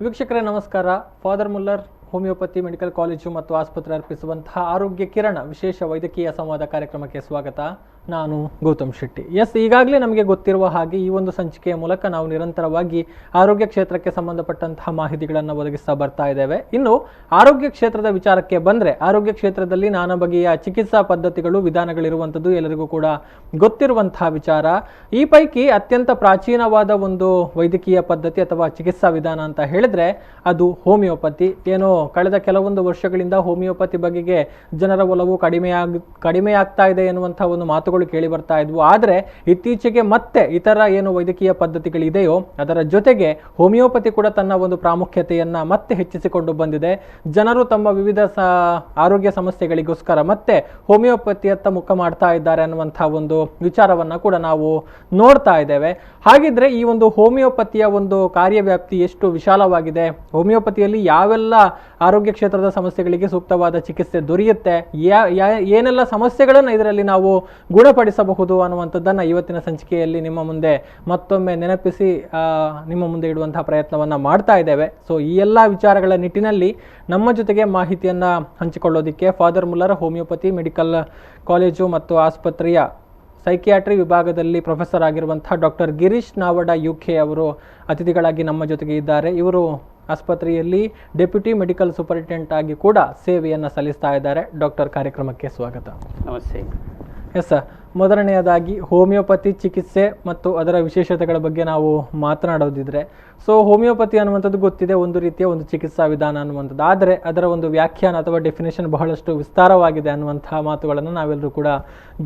ವೀಕ್ಷಕರೇ ನಮಸ್ಕಾರ. Father Muller homeopathy medical college ಮತ್ತು ಆಸ್ಪತ್ರೆ ಅರ್ಪಿಸುವಂತಹ ಆರೋಗ್ಯ ಕಿರಣ ವಿಶೇಷ ವೈದ್ಯಕೀಯ ಸಂವಾದ ಕಾರ್ಯಕ್ರಮಕ್ಕೆ ಸ್ವಾಗತ. ನಾನು ಗೌತಮ್ ಶೆಟ್ಟಿ. ಈಗಾಗಲೇ ನಮಗೆ ಗೊತ್ತಿರುವ ಹಾಗೆ ಈ ಒಂದು ಸಂಚಿಕೆಯ ಮೂಲಕ ನಾವು ನಿರಂತರವಾಗಿ ಆರೋಗ್ಯ ಕ್ಷೇತ್ರಕ್ಕೆ ಸಂಬಂಧಪಟ್ಟಂತಹ ಮಾಹಿತಿಗಳನ್ನು ಒದಗಿಸ್ತಾ ಬರ್ತಾ ಇದ್ದೇವೆ. ಇನ್ನು ಆರೋಗ್ಯ ಕ್ಷೇತ್ರದ ವಿಚಾರಕ್ಕೆ ಬಂದರೆ, ಆರೋಗ್ಯ ಕ್ಷೇತ್ರದಲ್ಲಿ ನಾನಾ ಬಗೆಯ ಚಿಕಿತ್ಸಾ ಪದ್ಧತಿಗಳು, ವಿಧಾನಗಳಿರುವಂಥದ್ದು ಎಲ್ಲರಿಗೂ ಕೂಡ ಗೊತ್ತಿರುವಂತಹ ವಿಚಾರ. ಈ ಪೈಕಿ ಅತ್ಯಂತ ಪ್ರಾಚೀನವಾದ ಒಂದು ವೈದ್ಯಕೀಯ ಪದ್ಧತಿ ಅಥವಾ ಚಿಕಿತ್ಸಾ ವಿಧಾನ ಅಂತ ಹೇಳಿದ್ರೆ ಅದು ಹೋಮಿಯೋಪತಿ. ಏನೋ ಕಳೆದ ಕೆಲವೊಂದು ವರ್ಷಗಳಿಂದ ಹೋಮಿಯೋಪತಿ ಬಗೆಗೆ ಜನರ ಒಲವು ಕಡಿಮೆಯಾಗ್ತಾ ಇದೆ ಎನ್ನುವಂತಹ ಒಂದು ಮಾತುಗಳು ಕೇಳಿ ಬರ್ತಾ ಇದ್ವು. ಆದರೆ ಇತ್ತೀಚೆಗೆ ಮತ್ತೆ ಇತರ ಏನು ವೈದ್ಯಕೀಯ ಪದ್ಧತಿಗಳಿದೆಯೋ ಅದರ ಜೊತೆಗೆ ಹೋಮಿಯೋಪತಿ ಕೂಡ ತನ್ನ ಒಂದು ಪ್ರಾಮುಖ್ಯತೆಯನ್ನ ಮತ್ತೆ ಹೆಚ್ಚಿಸಿಕೊಂಡು ಬಂದಿದೆ. ಜನರು ತಮ್ಮ ವಿವಿಧ ಆರೋಗ್ಯ ಸಮಸ್ಯೆಗಳಿಗೋಸ್ಕರ ಮತ್ತೆ ಹೋಮಿಯೋಪತಿಯತ್ತ ಮುಖ ಮಾಡ್ತಾ ಇದ್ದಾರೆ ಅನ್ನುವಂತಹ ಒಂದು ವಿಚಾರವನ್ನ ಕೂಡ ನಾವು ನೋಡ್ತಾ ಇದ್ದೇವೆ. ಹಾಗಿದ್ರೆ ಈ ಒಂದು ಹೋಮಿಯೋಪತಿಯ ಒಂದು ಕಾರ್ಯವ್ಯಾಪ್ತಿ ಎಷ್ಟು ವಿಶಾಲವಾಗಿದೆ, ಹೋಮಿಯೋಪತಿಯಲ್ಲಿ ಯಾವೆಲ್ಲ ಆರೋಗ್ಯ ಕ್ಷೇತ್ರದ ಸಮಸ್ಯೆಗಳಿಗೆ ಸೂಕ್ತವಾದ ಚಿಕಿತ್ಸೆ ದೊರೆಯುತ್ತೆ, ಏನೆಲ್ಲ ಸಮಸ್ಯೆಗಳನ್ನು ಇದರಲ್ಲಿ ನಾವು ಗುಣಪಡಿಸಬಹುದು ಅನ್ನುವಂಥದ್ದನ್ನು ಇವತ್ತಿನ ಸಂಚಿಕೆಯಲ್ಲಿ ನಿಮ್ಮ ಮುಂದೆ ಮತ್ತೊಮ್ಮೆ ನೆನಪಿಸಿ ನಿಮ್ಮ ಮುಂದೆ ಇಡುವಂತಹ ಪ್ರಯತ್ನವನ್ನು ಮಾಡ್ತಾ ಇದ್ದೇವೆ. ಸೊ ಈ ಎಲ್ಲ ವಿಚಾರಗಳ ನಿಟ್ಟಿನಲ್ಲಿ ನಮ್ಮ ಜೊತೆಗೆ ಮಾಹಿತಿಯನ್ನು ಹಂಚಿಕೊಳ್ಳೋದಕ್ಕೆ father Muller homeopathy medical college ಮತ್ತು ಆಸ್ಪತ್ರೆಯ ಸೈಕಿಯಾಟ್ರಿ ವಿಭಾಗದಲ್ಲಿ ಪ್ರೊಫೆಸರ್ ಆಗಿರುವಂತಹ ಡಾಕ್ಟರ್ ಗಿರೀಶ್ ನಾವಡ UK ಅವರು ಅತಿಥಿಗಳಾಗಿ ನಮ್ಮ ಜೊತೆಗೆ ಇದ್ದಾರೆ. ಇವರು ಆಸ್ಪತ್ರೆಯಲ್ಲಿ ಡೆಪ್ಯೂಟಿ ಮೆಡಿಕಲ್ ಸೂಪರಿಂಟೆಂಡೆಂಟ್ ಆಗಿ ಕೂಡ ಸೇವೆಯನ್ನು ಸಲ್ಲಿಸ್ತಾ ಇದ್ದಾರೆ. ಡಾಕ್ಟರ್, ಕಾರ್ಯಕ್ರಮಕ್ಕೆ ಸ್ವಾಗತ. ನಮಸ್ತೆ. ಎಸ್ ಸರ್, ಮೊದಲನೆಯದಾಗಿ ಹೋಮಿಯೋಪತಿ ಚಿಕಿತ್ಸೆ ಮತ್ತು ಅದರ ವಿಶೇಷತೆಗಳ ಬಗ್ಗೆ ನಾವು ಮಾತನಾಡೋದಿದ್ರೆ, ಸೊ ಹೋಮಿಯೋಪತಿ ಅನ್ನುವಂಥದ್ದು ಗೊತ್ತಿದೆ, ಒಂದು ರೀತಿಯ ಒಂದು ಚಿಕಿತ್ಸಾ ವಿಧಾನ ಅನ್ನುವಂಥದ್ದು. ಆದರೆ ಅದರ ಒಂದು ವ್ಯಾಖ್ಯಾನ ಅಥವಾ ಡೆಫಿನೇಷನ್ ಬಹಳಷ್ಟು ವಿಸ್ತಾರವಾಗಿದೆ ಅನ್ನುವಂತಹ ಮಾತುಗಳನ್ನು ನಾವೆಲ್ಲರೂ ಕೂಡ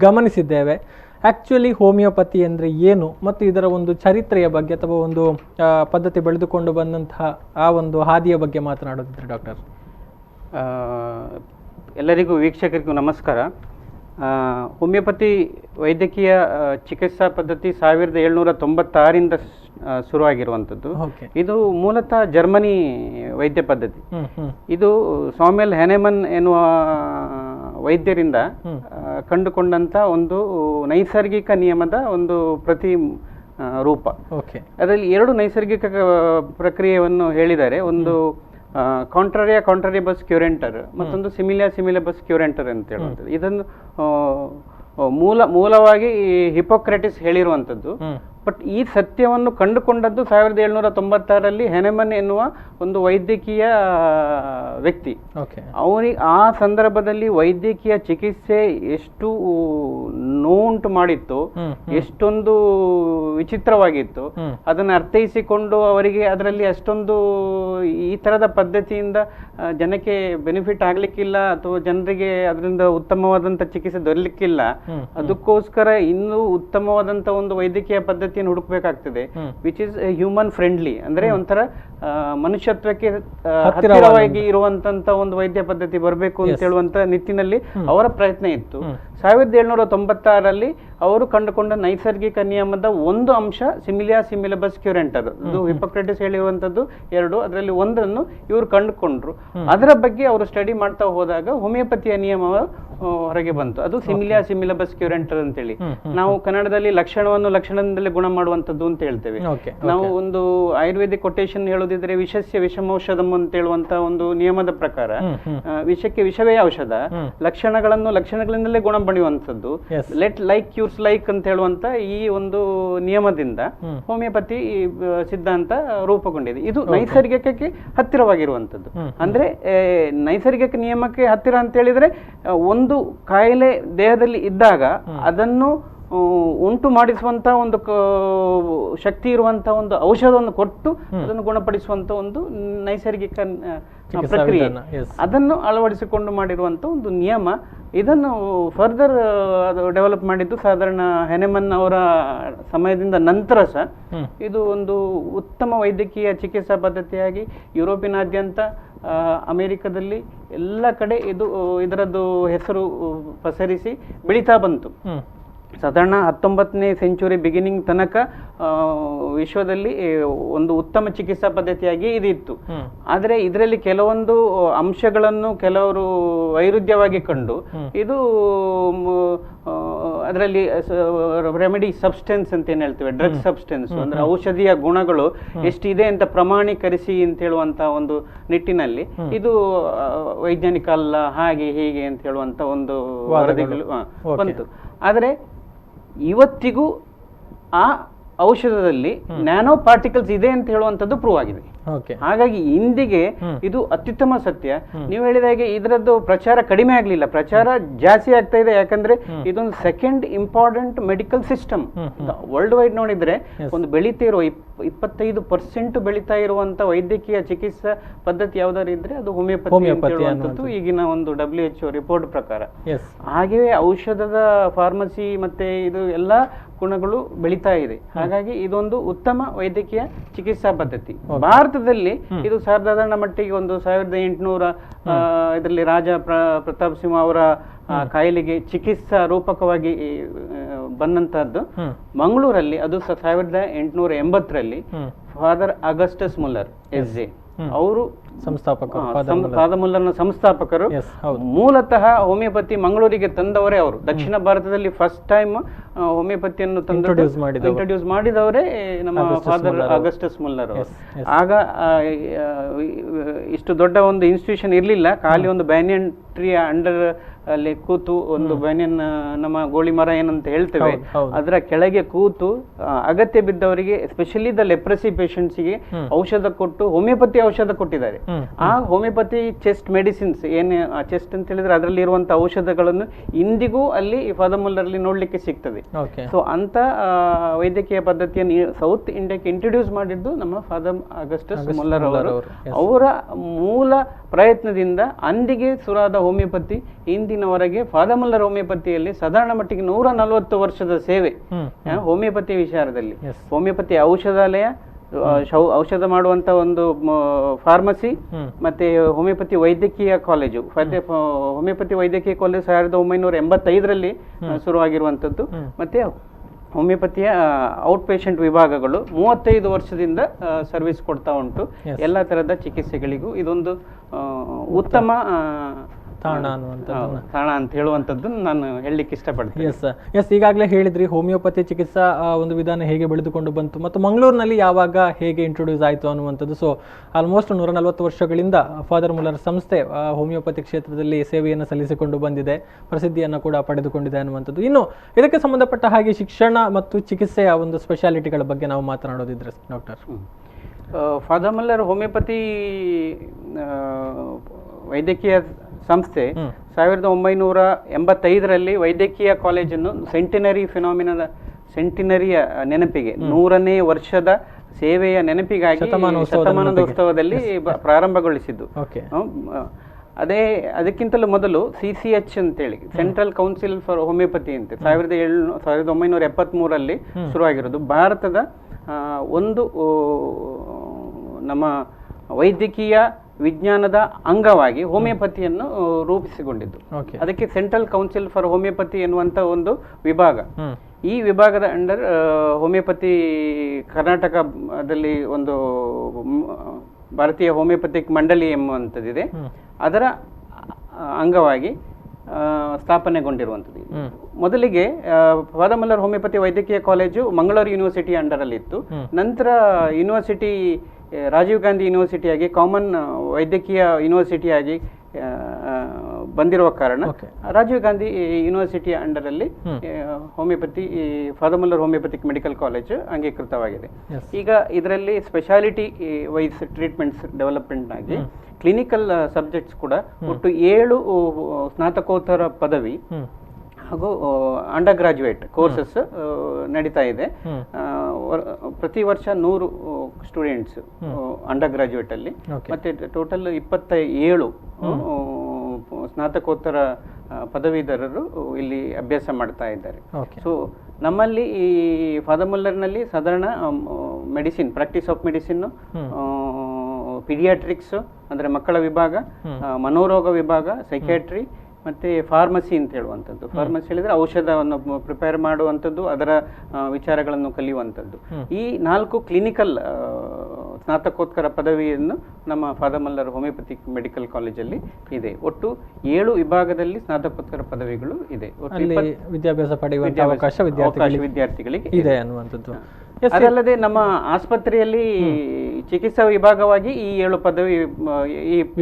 ಗಮನಿಸಿದ್ದೇವೆ. ಆ್ಯಕ್ಚುಲಿ ಹೋಮಿಯೋಪತಿ ಅಂದರೆ ಏನು ಮತ್ತು ಇದರ ಒಂದು ಚರಿತ್ರೆಯ ಬಗ್ಗೆ ಅಥವಾ ಒಂದು ಪದ್ಧತಿ ಬೆಳೆದುಕೊಂಡು ಬಂದಂತಹ ಆ ಒಂದು ಹಾದಿಯ ಬಗ್ಗೆ ಮಾತನಾಡೋದಿದ್ರೆ ಡಾಕ್ಟರ್. ಎಲ್ಲರಿಗೂ ವೀಕ್ಷಕರಿಗೂ ನಮಸ್ಕಾರ. ಹೋಮಿಯೋಪತಿ ವೈದ್ಯಕೀಯ ಚಿಕಿತ್ಸಾ ಪದ್ಧತಿ 1796ರಿಂದ ಶುರುವಾಗಿರುವಂಥದ್ದು. ಇದು ಮೂಲತಃ ಜರ್ಮನಿ ವೈದ್ಯ ಪದ್ಧತಿ. ಇದು ಸಾಮ್ಯುಯಲ್ ಹ್ಯಾನೆಮನ್ ಎನ್ನುವ ವೈದ್ಯರಿಂದ ಕಂಡುಕೊಂಡಂಥ ಒಂದು ನೈಸರ್ಗಿಕ ನಿಯಮದ ಒಂದು ಪ್ರತಿ ರೂಪ. ಅದರಲ್ಲಿ 2 ನೈಸರ್ಗಿಕ ಪ್ರಕ್ರಿಯೆಯನ್ನು ಹೇಳಿದ್ದಾರೆ. ಒಂದು ಕಾಂಟ್ರಾರಿಯಬಸ್ ಕ್ಯೂರೆಂಟರ್, ಮತ್ತೊಂದು ಸಿಮಿಲಿಯಬಸ್ ಕ್ಯೂರೆಂಟರ್ ಅಂತ ಹೇಳುವಂಥದ್ದು. ಇದನ್ನು ಮೂಲವಾಗಿ ಹಿಪೋಕ್ರೆಟಿಸ್ ಹೇಳಿರುವಂಥದ್ದು. ಬಟ್ ಈ ಸತ್ಯವನ್ನು ಕಂಡುಕೊಂಡದ್ದು 1796ರಲ್ಲಿ ಹೆನೆಮನ್ ಎನ್ನುವ ಒಂದು ವೈದ್ಯಕೀಯ ವ್ಯಕ್ತಿ. ಅವನಿಗೆ ಆ ಸಂದರ್ಭದಲ್ಲಿ ವೈದ್ಯಕೀಯ ಚಿಕಿತ್ಸೆ ಎಷ್ಟು ನೋವುಂಟು ಮಾಡಿತ್ತು, ಎಷ್ಟೊಂದು ವಿಚಿತ್ರವಾಗಿತ್ತು, ಅದನ್ನು ಅರ್ಥೈಸಿಕೊಂಡು ಅವರಿಗೆ ಅದರಲ್ಲಿ ಅಷ್ಟೊಂದು ಈ ತರದ ಪದ್ಧತಿಯಿಂದ ಜನಕ್ಕೆ ಬೆನಿಫಿಟ್ ಆಗ್ಲಿಕ್ಕಿಲ್ಲ ಅಥವಾ ಜನರಿಗೆ ಅದರಿಂದ ಉತ್ತಮವಾದಂತ ಚಿಕಿತ್ಸೆ ದೊರಲಿಕ್ಕಿಲ್ಲ, ಅದಕ್ಕೋಸ್ಕರ ಇನ್ನೂ ಉತ್ತಮವಾದಂತ ಒಂದು ವೈದ್ಯಕೀಯ ಪದ್ಧತಿಯನ್ನು ಹುಡುಕ್ಬೇಕಾಗ್ತದೆ, ವಿಚ್ ಇಸ್ ಹ್ಯೂಮನ್ ಫ್ರೆಂಡ್ಲಿ, ಅಂದ್ರೆ ಒಂಥರ ಮನುಷ್ಯತ್ವಕ್ಕೆ ಹತ್ತಿರವಾಗಿ ಇರುವಂತ ಒಂದು ವೈದ್ಯ ಪದ್ಧತಿ ಬರಬೇಕು ಅಂತ ಹೇಳುವಂತ ನಿಟ್ಟಿನಲ್ಲಿ ಅವರ ಪ್ರಯತ್ನ ಇತ್ತು. 1796ರಲ್ಲಿ ಅವರು ಕಂಡುಕೊಂಡ ನೈಸರ್ಗಿಕ ನಿಯಮದ ಒಂದು ಅಂಶ ಸಿಮಿಲಿಯಬಸ್ ಕ್ಯೂರೆಂಟರ್, ಅದು ಹಿಪೋಕ್ರೆಟಿಸ್ ಹೇಳಿರುವಂತದ್ದು 2, ಅದರಲ್ಲಿ ಒಂದನ್ನು ಇವರು ಕಂಡುಕೊಂಡ್ರು. ಅದರ ಬಗ್ಗೆ ಅವರು ಸ್ಟಡಿ ಮಾಡ್ತಾ ಹೋದಾಗ ಹೋಮಿಯೋಪತಿಯ ನಿಯಮ ಹೊರಗೆ ಬಂತು. ಅದು ಸಿಮಿಲಿಯಬಸ್ ಕ್ಯೂರೆಂಟರ್ ಅಂತೇಳಿ. ನಾವು ಕನ್ನಡದಲ್ಲಿ ಲಕ್ಷಣವನ್ನು ಲಕ್ಷಣದಿಂದಲೇ ಗುಣ ಮಾಡುವಂತದ್ದು ಅಂತ ಹೇಳ್ತೇವೆ. ನಾವು ಒಂದು ಆಯುರ್ವೇದಿಕ್ ಕೊಟೇಶನ್ ಹೇಳೋದಿದ್ರೆ ವಿಷಸ್ಯ ವಿಷಮೌಷಧಂ ಅಂತ ಹೇಳುವಂತ ಒಂದು ನಿಯಮದ ಪ್ರಕಾರ ವಿಷಕ್ಕೆ ವಿಷವೇ ಔಷಧ, ಲಕ್ಷಣಗಳನ್ನು ಲಕ್ಷಣಗಳಿಂದಲೇ ಗುಣ ಪಡೆಯುವಂಥದ್ದು, ಲೆಟ್ ಲೈಕ್ ಕ್ಯೂರ್ಸ್ ಲೈಕ್ ಅಂತ ಹೇಳುವಂತ ಈ ಒಂದು ನಿಯಮದಿಂದ ಹೋಮಿಯೋಪತಿ ಸಿದ್ಧಾಂತ ರೂಪುಗೊಂಡಿದೆ. ಇದು ನೈಸರ್ಗಿಕಕ್ಕೆ ಹತ್ತಿರವಾಗಿರುವಂತದ್ದು. ಅಂದ್ರೆ ನೈಸರ್ಗಿಕ ನಿಯಮಕ್ಕೆ ಹತ್ತಿರ ಅಂತ ಹೇಳಿದ್ರೆ, ಒಂದು ಕಾಯಿಲೆ ದೇಹದಲ್ಲಿ ಇದ್ದಾಗ ಅದನ್ನು ಉಂಟು ಮಾಡಿಸುವಂತ ಒಂದು ಶಕ್ತಿ ಇರುವಂತ ಒಂದು ಔಷಧವನ್ನು ಕೊಟ್ಟು ಅದನ್ನು ಗುಣಪಡಿಸುವಂತ ಒಂದು ನೈಸರ್ಗಿಕ ಪ್ರಕ್ರಿಯೆ, ಅದನ್ನು ಅಳವಡಿಸಿಕೊಂಡು ಮಾಡಿರುವಂತ ಒಂದು ನಿಯಮ. ಇದನ್ನು ಫರ್ದರ್ ಡೆವಲಪ್ ಮಾಡಿದ್ದು ಸಾಧಾರಣ ಹೆನೆಮನ್ ಅವರ ಸಮಯದಿಂದ ನಂತರ ಸಹ ಇದು ಒಂದು ಉತ್ತಮ ವೈದ್ಯಕೀಯ ಚಿಕಿತ್ಸಾ ಪದ್ಧತಿಯಾಗಿ ಯುರೋಪಿನಾದ್ಯಂತ, ಅಮೆರಿಕದಲ್ಲಿ ಎಲ್ಲ ಕಡೆ ಇದರದ್ದು ಹೆಸರು ಪಸರಿಸಿ ಬೆಳೀತಾ ಬಂತು. ಸಾಧಾರಣ 19ನೇ ಸೆಂಚುರಿ ಬಿಗಿನಿಂಗ್ ತನಕ ವಿಶ್ವದಲ್ಲಿ ಒಂದು ಉತ್ತಮ ಚಿಕಿತ್ಸಾ ಪದ್ಧತಿಯಾಗಿ ಇದಿತ್ತು. ಆದರೆ ಇದರಲ್ಲಿ ಕೆಲವೊಂದು ಅಂಶಗಳನ್ನು ಕೆಲವರು ವೈರುಧ್ಯವಾಗಿ ಕಂಡು ಇದು ಅದರಲ್ಲಿ ರೆಮಿಡಿ ಸಬ್ಸ್ಟೆನ್ಸ್ ಅಂತ ಏನ್ ಹೇಳ್ತೇವೆ, ಡ್ರಗ್ ಸಬ್ಸ್ಟೆನ್ಸ್ ಅಂದ್ರೆ ಔಷಧಿಯ ಗುಣಗಳು ಎಷ್ಟಿದೆ ಅಂತ ಪ್ರಮಾಣೀಕರಿಸಿ ಅಂತ ಹೇಳುವಂತ ಒಂದು ನಿಟ್ಟಿನಲ್ಲಿ ಇದು ವೈಜ್ಞಾನಿಕ ಅಲ್ಲ, ಹಾಗೆ ಹೀಗೆ ಅಂತ ಹೇಳುವಂತ ಒಂದು ವರದಿಗಳು ಬಂತು. ಆದರೆ ಇವತ್ತಿಗೂ ಆ ಔಷಧದಲ್ಲಿ ನ್ಯಾನೋ ಪಾರ್ಟಿಕಲ್ಸ್ ಇದೆ ಅಂತ ಹೇಳುವಂತದ್ದು ಪ್ರೂವ್ ಆಗಿದೆ. ಹಾಗಾಗಿ ಇಂದಿಗೆ ಇದು ಅತ್ಯುತ್ತಮ ಸತ್ಯ. ನೀವು ಹೇಳಿದ ಹಾಗೆ ಇದರದ್ದು ಪ್ರಚಾರ ಕಡಿಮೆ ಆಗ್ಲಿಲ್ಲ, ಪ್ರಚಾರ ಜಾಸ್ತಿ ಆಗ್ತಾ ಇದೆ. ಯಾಕಂದ್ರೆ ಇದೊಂದು second important medical system world wide ನೋಡಿದ್ರೆ. ಒಂದು ಬೆಳೀತಾ ಇರೋ 25% ಬೆಳೀತಾ ಇರುವಂತ ವೈದ್ಯಕೀಯ ಚಿಕಿತ್ಸಾ ಪದ್ಧತಿ ಯಾವ್ದಾದ್ರು ಇದ್ರೆ ಅದು ಹೋಮಿಯೋಪತಿ ಈಗಿನ ಒಂದು WHO ರಿಪೋರ್ಟ್ ಪ್ರಕಾರ. ಹಾಗೆಯೇ ಔಷಧದ ಫಾರ್ಮಸಿ ಮತ್ತೆ ಇದು ಎಲ್ಲ ಗುಣಗಳು ಬೆಳೀತಾ ಇದೆ. ಹಾಗಾಗಿ ಇದೊಂದು ಉತ್ತಮ ವೈದ್ಯಕೀಯ ಚಿಕಿತ್ಸಾ ಪದ್ಧತಿ. ಭಾರತದಲ್ಲಿ ಇದು ಸಾಧಾರಣ ಮಟ್ಟಿಗೆ ಒಂದು 1800 ಇದರಲ್ಲಿ ರಾಜ ಪ್ರತಾಪ್ ಸಿಂಹ ಅವರ ಕಾಯಿಲೆಗೆ ಚಿಕಿತ್ಸಾ ರೂಪಕವಾಗಿ ಬಂದಂತಹದ್ದು. ಮಂಗಳೂರಲ್ಲಿ ಅದು 1880ರಲ್ಲಿ ಫಾದರ್ ಅಗಸ್ಟಸ್ ಮುಲ್ಲರ್ SJ ಅವರು ಫಾದರ್ ಸಂಸ್ಥಾಪಕರು. ಮೂಲತಃ ಹೋಮಿಯೋಪತಿ ಮಂಗಳೂರಿಗೆ ತಂದವರೇ ಅವರು. ದಕ್ಷಿಣ ಭಾರತದಲ್ಲಿ ಫಸ್ಟ್ ಟೈಮ್ ಹೋಮಿಯೋಪತಿಯನ್ನು ಇಂಟ್ರೊಡ್ಯೂಸ್ ಮಾಡಿದವರೇ ನಮ್ಮ ಫಾದರ್ ಅಗಸ್ಟಸ್ ಮುಲ್ಲರ್ ಅವರು. ಆಗ ಇಷ್ಟು ದೊಡ್ಡ ಒಂದು ಇನ್ಸ್ಟಿಟ್ಯೂಷನ್ ಇರಲಿಲ್ಲ, ಖಾಲಿ ಒಂದು ಬ್ಯಾನಿಯನ್ ಟ್ರೀ ಅಂಡರ್ ಅಲ್ಲಿ ಕೂತು ಒಂದು ಬ್ಯಾನಿಯನ್ ನಮ್ಮ ಗೋಳಿ ಮರ ಏನಂತ ಹೇಳ್ತೇವೆ ಅದರ ಕೆಳಗೆ ಕೂತು ಅಗತ್ಯ ಬಿದ್ದವರಿಗೆ ಎಸ್ಪೆಷಲಿ ದ ಲೆಪ್ರಸಿ ಪೇಷಂಟ್ಸ್ಗೆ ಔಷಧ ಕೊಟ್ಟು ಹೋಮಿಯೋಪತಿ ಔಷಧ ಕೊಟ್ಟಿದ್ದಾರೆ. ಆ ಹೋಮಿಯೋಪತಿ ಚೆಸ್ಟ್ ಮೆಡಿಸಿನ್ಸ್ ಏನೇ ಚೆಸ್ಟ್ ಅಂತ ಹೇಳಿದ್ರೆ ಅದರಲ್ಲಿ ಇರುವಂತಹ ಔಷಧಗಳನ್ನು ಇಂದಿಗೂ ಅಲ್ಲಿ ಫಾದರ್ ಮುಲ್ಲರ್ಲಿ ನೋಡ್ಲಿಕ್ಕೆ ಸಿಗ್ತದೆ. ಸೊ ಅಂತ ವೈದ್ಯಕೀಯ ಪದ್ಧತಿಯನ್ನು ಸೌತ್ ಇಂಡಿಯಾಕ್ಕೆ ಇಂಟ್ರೊಡ್ಯೂಸ್ ಮಾಡಿದ್ದು ನಮ್ಮ ಫಾದರ್ ಅಗಸ್ಟಸ್ ಮುಲ್ಲರ್ ಅವರು. ಅವರ ಮೂಲ ಪ್ರಯತ್ನದಿಂದ ಅಂದಿಗೆ ಸುರಾದ ಹೋಮಿಯೋಪತಿ ಇಂದಿನವರೆಗೆ ಫಾದರ್ ಮುಲ್ಲರ್ ಹೋಮಿಯೋಪತಿಯಲ್ಲಿ ಸಾಧಾರಣ ಮಟ್ಟಿಗೆ 140 ವರ್ಷದ ಸೇವೆ ಹೋಮಿಯೋಪತಿ ವಿಚಾರದಲ್ಲಿ. ಹೋಮಿಯೋಪತಿ ಔಷಧಾಲಯ, ಔಷಧ ಮಾಡುವಂತ ಒಂದು ಫಾರ್ಮಸಿ, ಮತ್ತೆ ಹೋಮಿಯೋಪತಿ ವೈದ್ಯಕೀಯ ಕಾಲೇಜು. ಹೋಮಿಯೋಪತಿ ವೈದ್ಯಕೀಯ ಕಾಲೇಜು 1985ರಲ್ಲಿ ಶುರುವಾಗಿರುವಂತದ್ದು. ಮತ್ತೆ ಹೋಮಿಯೋಪತಿಯ ಔಟ್ ಪೇಷಂಟ್ ವಿಭಾಗಗಳು 35 ವರ್ಷದಿಂದ ಸರ್ವಿಸ್ ಕೊಡ್ತಾ ಉಂಟು. ಎಲ್ಲ ತರಹದ ಚಿಕಿತ್ಸೆಗಳಿಗೂ ಇದೊಂದು ಉತ್ತಮ ತಾಣ ಅಂತ ಹೇಳುವಂಥದ್ದು ನಾನು ಹೇಳಲಿಕ್ಕೆ ಇಷ್ಟಪಡ್ತೀನಿ. ಎಸ್ ಈಗಾಗಲೇ ಹೇಳಿದ್ರಿ ಹೋಮಿಯೋಪತಿ ಚಿಕಿತ್ಸಾ ಒಂದು ವಿಧಾನ ಹೇಗೆ ಬೆಳೆದುಕೊಂಡು ಬಂತು ಮತ್ತು ಮಂಗಳೂರಿನಲ್ಲಿ ಯಾವಾಗ ಹೇಗೆ ಇಂಟ್ರೊಡ್ಯೂಸ್ ಆಯಿತು ಅನ್ನುವಂಥದ್ದು. ಸೊ ಆಲ್ಮೋಸ್ಟ್ 140 ವರ್ಷಗಳಿಂದ ಫಾದರ್ ಮುಲ್ಲರ್ ಸಂಸ್ಥೆ ಹೋಮಿಯೋಪತಿ ಕ್ಷೇತ್ರದಲ್ಲಿ ಸೇವೆಯನ್ನು ಸಲ್ಲಿಸಿಕೊಂಡು ಬಂದಿದೆ, ಪ್ರಸಿದ್ಧಿಯನ್ನು ಕೂಡ ಪಡೆದುಕೊಂಡಿದೆ ಅನ್ನುವಂಥದ್ದು. ಇನ್ನು ಇದಕ್ಕೆ ಸಂಬಂಧಪಟ್ಟ ಹಾಗೆ ಶಿಕ್ಷಣ ಮತ್ತು ಚಿಕಿತ್ಸೆಯ ಒಂದು ಸ್ಪೆಷಾಲಿಟಿಗಳ ಬಗ್ಗೆ ನಾವು ಮಾತನಾಡೋದಿದ್ರೆ ಡಾಕ್ಟರ್. ಫಾದರ್ ಮುಲ್ಲರ್ ಹೋಮಿಯೋಪತಿ ವೈದ್ಯಕೀಯ ಸಂಸ್ಥೆ 1985ರಲ್ಲಿ ವೈದ್ಯಕೀಯ ಕಾಲೇಜನ್ನು ಸೆಂಟಿನರಿಯ ನೆನಪಿಗೆ 100ನೇ ವರ್ಷದ ಸೇವೆಯ ನೆನಪಿಗಾಗಿ ಶತಮಾನೋತ್ಸವದಲ್ಲಿ ಪ್ರಾರಂಭಗೊಳಿಸಿದ್ದು. ಅದಕ್ಕಿಂತಲೂ ಮೊದಲು CCH ಅಂತೇಳಿ ಸೆಂಟ್ರಲ್ ಕೌನ್ಸಿಲ್ ಫಾರ್ ಹೋಮಿಯೋಪತಿ ಅಂತ 1973ರಲ್ಲಿ ಶುರುವಾಗಿರೋದು. ಭಾರತದ ಒಂದು ನಮ್ಮ ವೈದ್ಯಕೀಯ ವಿಜ್ಞಾನದ ಅಂಗವಾಗಿ ಹೋಮಿಯೋಪತಿಯನ್ನು ರೂಪಿಸಿಕೊಂಡಿದ್ದು. ಅದಕ್ಕೆ ಸೆಂಟ್ರಲ್ ಕೌನ್ಸಿಲ್ ಫಾರ್ ಹೋಮಿಯೋಪತಿ ಎನ್ನುವಂತ ಒಂದು ವಿಭಾಗ. ಈ ವಿಭಾಗದ ಅಂಡರ್ ಹೋಮಿಯೋಪತಿ ಕರ್ನಾಟಕದಲ್ಲಿ ಒಂದು ಭಾರತೀಯ ಹೋಮಿಯೋಪತಿಕ್ ಮಂಡಳಿ ಎಂಬುವಂಥದ್ದಿದೆ. ಅದರ ಅಂಗವಾಗಿ ಸ್ಥಾಪನೆಗೊಂಡಿರುವಂಥದ್ದು. ಮೊದಲಿಗೆ ಫಾದರ್ ಮುಲ್ಲರ್ ಹೋಮಿಯೋಪತಿ ವೈದ್ಯಕೀಯ ಕಾಲೇಜು ಮಂಗಳೂರು ಯೂನಿವರ್ಸಿಟಿ ಅಂಡರ್ ಅಲ್ಲಿ ಇತ್ತು. ನಂತರ ಯೂನಿವರ್ಸಿಟಿ ರಾಜೀವ್ ಗಾಂಧಿ ಯೂನಿವರ್ಸಿಟಿಯಾಗಿ ಕಾಮನ್ ವೈದ್ಯಕೀಯ ಯೂನಿವರ್ಸಿಟಿಯಾಗಿ ಬಂದಿರುವ ಕಾರಣ ರಾಜೀವ್ ಗಾಂಧಿ ಯೂನಿವರ್ಸಿಟಿಯ ಅಂಡರ್ ಅಲ್ಲಿ homeopathy father Muller homeopathic medical college ಅಂಗೀಕೃತವಾಗಿದೆ. ಈಗ ಇದರಲ್ಲಿ ಸ್ಪೆಷಾಲಿಟಿ ವೈಸ್ ಟ್ರೀಟ್ಮೆಂಟ್ಸ್ ಡೆವಲಪ್ಮೆಂಟ್ ಆಗಿ ಕ್ಲಿನಿಕಲ್ ಸಬ್ಜೆಕ್ಟ್ಸ್ ಕೂಡ ಒಟ್ಟು 7 ಸ್ನಾತಕೋತ್ತರ ಪದವಿ ಹಾಗೂ ಅಂಡರ್ ಗ್ರಾಜುಯೇಟ್ ಕೋರ್ಸಸ್ ನಡೀತಾ ಇದೆ. ಪ್ರತಿ ವರ್ಷ 100 ಸ್ಟೂಡೆಂಟ್ಸ್ ಅಂಡರ್ ಗ್ರಾಜುಯೇಟ್ ಅಲ್ಲಿ, ಮತ್ತೆ ಟೋಟಲ್ 27 ಸ್ನಾತಕೋತ್ತರ ಪದವೀಧರರು ಇಲ್ಲಿ ಅಭ್ಯಾಸ ಮಾಡ್ತಾ ಇದ್ದಾರೆ. ಸೊ ನಮ್ಮಲ್ಲಿ ಈ ಫಾದರ್ ಮುಲ್ಲರ್ನಲ್ಲಿ ಸಾಧಾರಣ medicine, practice of medicine, paediatrics ಅಂದ್ರೆ ಮಕ್ಕಳ ವಿಭಾಗ, ಮನೋರೋಗ ವಿಭಾಗ, ಸೈಕ್ಯಾಟ್ರಿ, ಮತ್ತೆ ಫಾರ್ಮಸಿ ಅಂತ ಹೇಳುವಂಥದ್ದು. ಫಾರ್ಮಸಿ ಹೇಳಿದ್ರೆ ಔಷಧವನ್ನು ಪ್ರಿಪೇರ್ ಮಾಡುವಂಥದ್ದು, ಅದರ ವಿಚಾರಗಳನ್ನು ಕಲಿಯುವಂಥದ್ದು. ಈ 4 ಕ್ಲಿನಿಕಲ್ ಸ್ನಾತಕೋತ್ತರ ಪದವಿಯನ್ನು ನಮ್ಮ ಫಾದರ್ ಮಲ್ಲರ್ ಹೋಮಿಯೋಪತಿಕ್ ಮೆಡಿಕಲ್ ಕಾಲೇಜಲ್ಲಿ ಇದೆ. ಒಟ್ಟು 7 ವಿಭಾಗದಲ್ಲಿ ಸ್ನಾತಕೋತ್ತರ ಪದವಿಗಳು ಇದೆ. ವಿದ್ಯಾಭ್ಯಾಸ ಪಡೆಯುವ ಅವಕಾಶ ವಿದ್ಯಾರ್ಥಿಗಳಿಗೆ ಇದೆ ಅನ್ನುವಂಥದ್ದು. ಅದಲ್ಲದೆ ನಮ್ಮ ಆಸ್ಪತ್ರೆಯಲ್ಲಿ ಚಿಕಿತ್ಸಾ ವಿಭಾಗವಾಗಿ ಈ 7 ಪದವಿ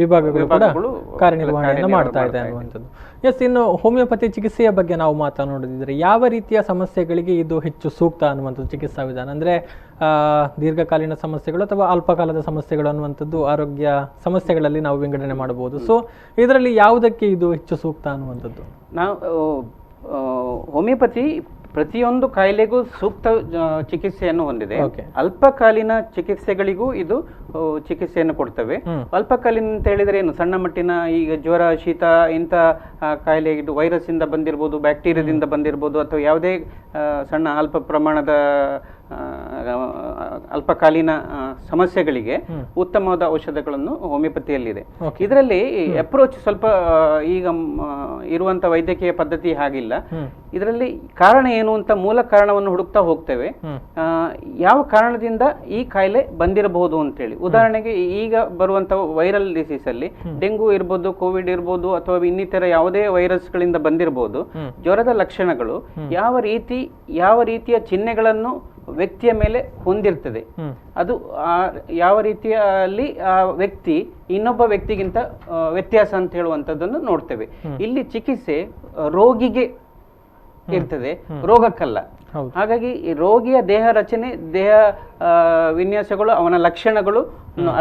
ವಿಭಾಗಗಳು ಕಾರ್ಯನಿರ್ವಹಣೆಯನ್ನು ಮಾಡ್ತಾ ಇದೆ ಅನ್ನುವಂಥದ್ದು. ಇನ್ನು ಹೋಮಿಯೋಪತಿ ಚಿಕಿತ್ಸೆಯ ಬಗ್ಗೆ ನಾವು ಮಾತನಾಡೋದಿದ್ರೆ ಯಾವ ರೀತಿಯ ಸಮಸ್ಯೆಗಳಿಗೆ ಇದು ಹೆಚ್ಚು ಸೂಕ್ತ ಅನ್ನುವಂಥದ್ದು ಚಿಕಿತ್ಸಾ ವಿಧಾನ? ಅಂದ್ರೆ ದೀರ್ಘಕಾಲೀನ ಸಮಸ್ಯೆಗಳು ಅಥವಾ ಅಲ್ಪಕಾಲದ ಸಮಸ್ಯೆಗಳು ಅನ್ನುವಂಥದ್ದು ಆರೋಗ್ಯ ಸಮಸ್ಯೆಗಳಲ್ಲಿ ನಾವು ವಿಂಗಡಣೆ ಮಾಡಬಹುದು. ಸೊ ಇದರಲ್ಲಿ ಯಾವುದಕ್ಕೆ ಇದು ಹೆಚ್ಚು ಸೂಕ್ತ ಅನ್ನುವಂಥದ್ದು? ನಾವು ಹೋಮಿಯೋಪತಿ ಪ್ರತಿಯೊಂದು ಕಾಯಿಲೆಗೂ ಸೂಕ್ತ ಚಿಕಿತ್ಸೆಯನ್ನು ಹೊಂದಿದೆ. ಅಲ್ಪಕಾಲೀನ ಚಿಕಿತ್ಸೆಗಳಿಗೂ ಇದು ಚಿಕಿತ್ಸೆಯನ್ನು ಕೊಡ್ತವೆ. ಅಲ್ಪಕಾಲೀನ ಅಂತ ಹೇಳಿದ್ರೆ ಏನು, ಸಣ್ಣ ಮಟ್ಟಿನ ಈಗ ಜ್ವರ, ಶೀತ ಇಂಥ ಕಾಯಿಲೆ, ಇದು ವೈರಸ್ ಇಂದ ಬಂದಿರ್ಬೋದು, ಬ್ಯಾಕ್ಟೀರಿಯಾದಿಂದ ಬಂದಿರ್ಬೋದು, ಅಥವಾ ಯಾವುದೇ ಸಣ್ಣ ಅಲ್ಪ ಪ್ರಮಾಣದ ಅಲ್ಪಕಾಲೀನ ಸಮಸ್ಯೆಗಳಿಗೆ ಉತ್ತಮವಾದ ಔಷಧಗಳನ್ನು ಹೋಮಿಯೋಪತಿಯಲ್ಲಿದೆ. ಇದರಲ್ಲಿ ಅಪ್ರೋಚ್ ಸ್ವಲ್ಪ ಈಗ ಇರುವಂತ ವೈದ್ಯಕೀಯ ಪದ್ಧತಿ ಹಾಗಿಲ್ಲ. ಇದರಲ್ಲಿ ಕಾರಣ ಏನು ಅಂತ ಮೂಲ ಕಾರಣವನ್ನು ಹುಡುಕ್ತಾ ಹೋಗ್ತೇವೆ. ಯಾವ ಕಾರಣದಿಂದ ಈ ಕಾಯಿಲೆ ಬಂದಿರಬಹುದು ಅಂತೇಳಿ. ಉದಾಹರಣೆಗೆ ಈಗ ಬರುವಂತ ವೈರಲ್ ಡಿಸೀಸ್ ಅಲ್ಲಿ ಡೆಂಗು ಇರ್ಬೋದು, ಕೋವಿಡ್ ಇರ್ಬೋದು, ಅಥವಾ ಇನ್ನಿತರ ಯಾವುದೇ ವೈರಸ್ ಗಳಿಂದ ಬಂದಿರಬಹುದು. ಜ್ವರದ ಲಕ್ಷಣಗಳು ಯಾವ ರೀತಿಯ ಚಿಹ್ನೆಗಳನ್ನು ವ್ಯಕ್ತಿಯ ಮೇಲೆ ಹೊಂದಿರ್ತದೆ, ಅದು ಯಾವ ರೀತಿಯಲ್ಲಿ ಆ ವ್ಯಕ್ತಿ ಇನ್ನೊಬ್ಬ ವ್ಯಕ್ತಿಗಿಂತ ವ್ಯತ್ಯಾಸ ಅಂತ ಹೇಳುವಂಥದ್ದನ್ನು ನೋಡ್ತೇವೆ. ಇಲ್ಲಿ ಚಿಕಿತ್ಸೆ ರೋಗಿಗೆ ಇರ್ತದೆ, ರೋಗಕ್ಕಲ್ಲ. ಹಾಗಾಗಿ ರೋಗಿಯ ದೇಹ ರಚನೆ, ದೇಹ ವಿನ್ಯಾಸಗಳು, ಅವನ ಲಕ್ಷಣಗಳು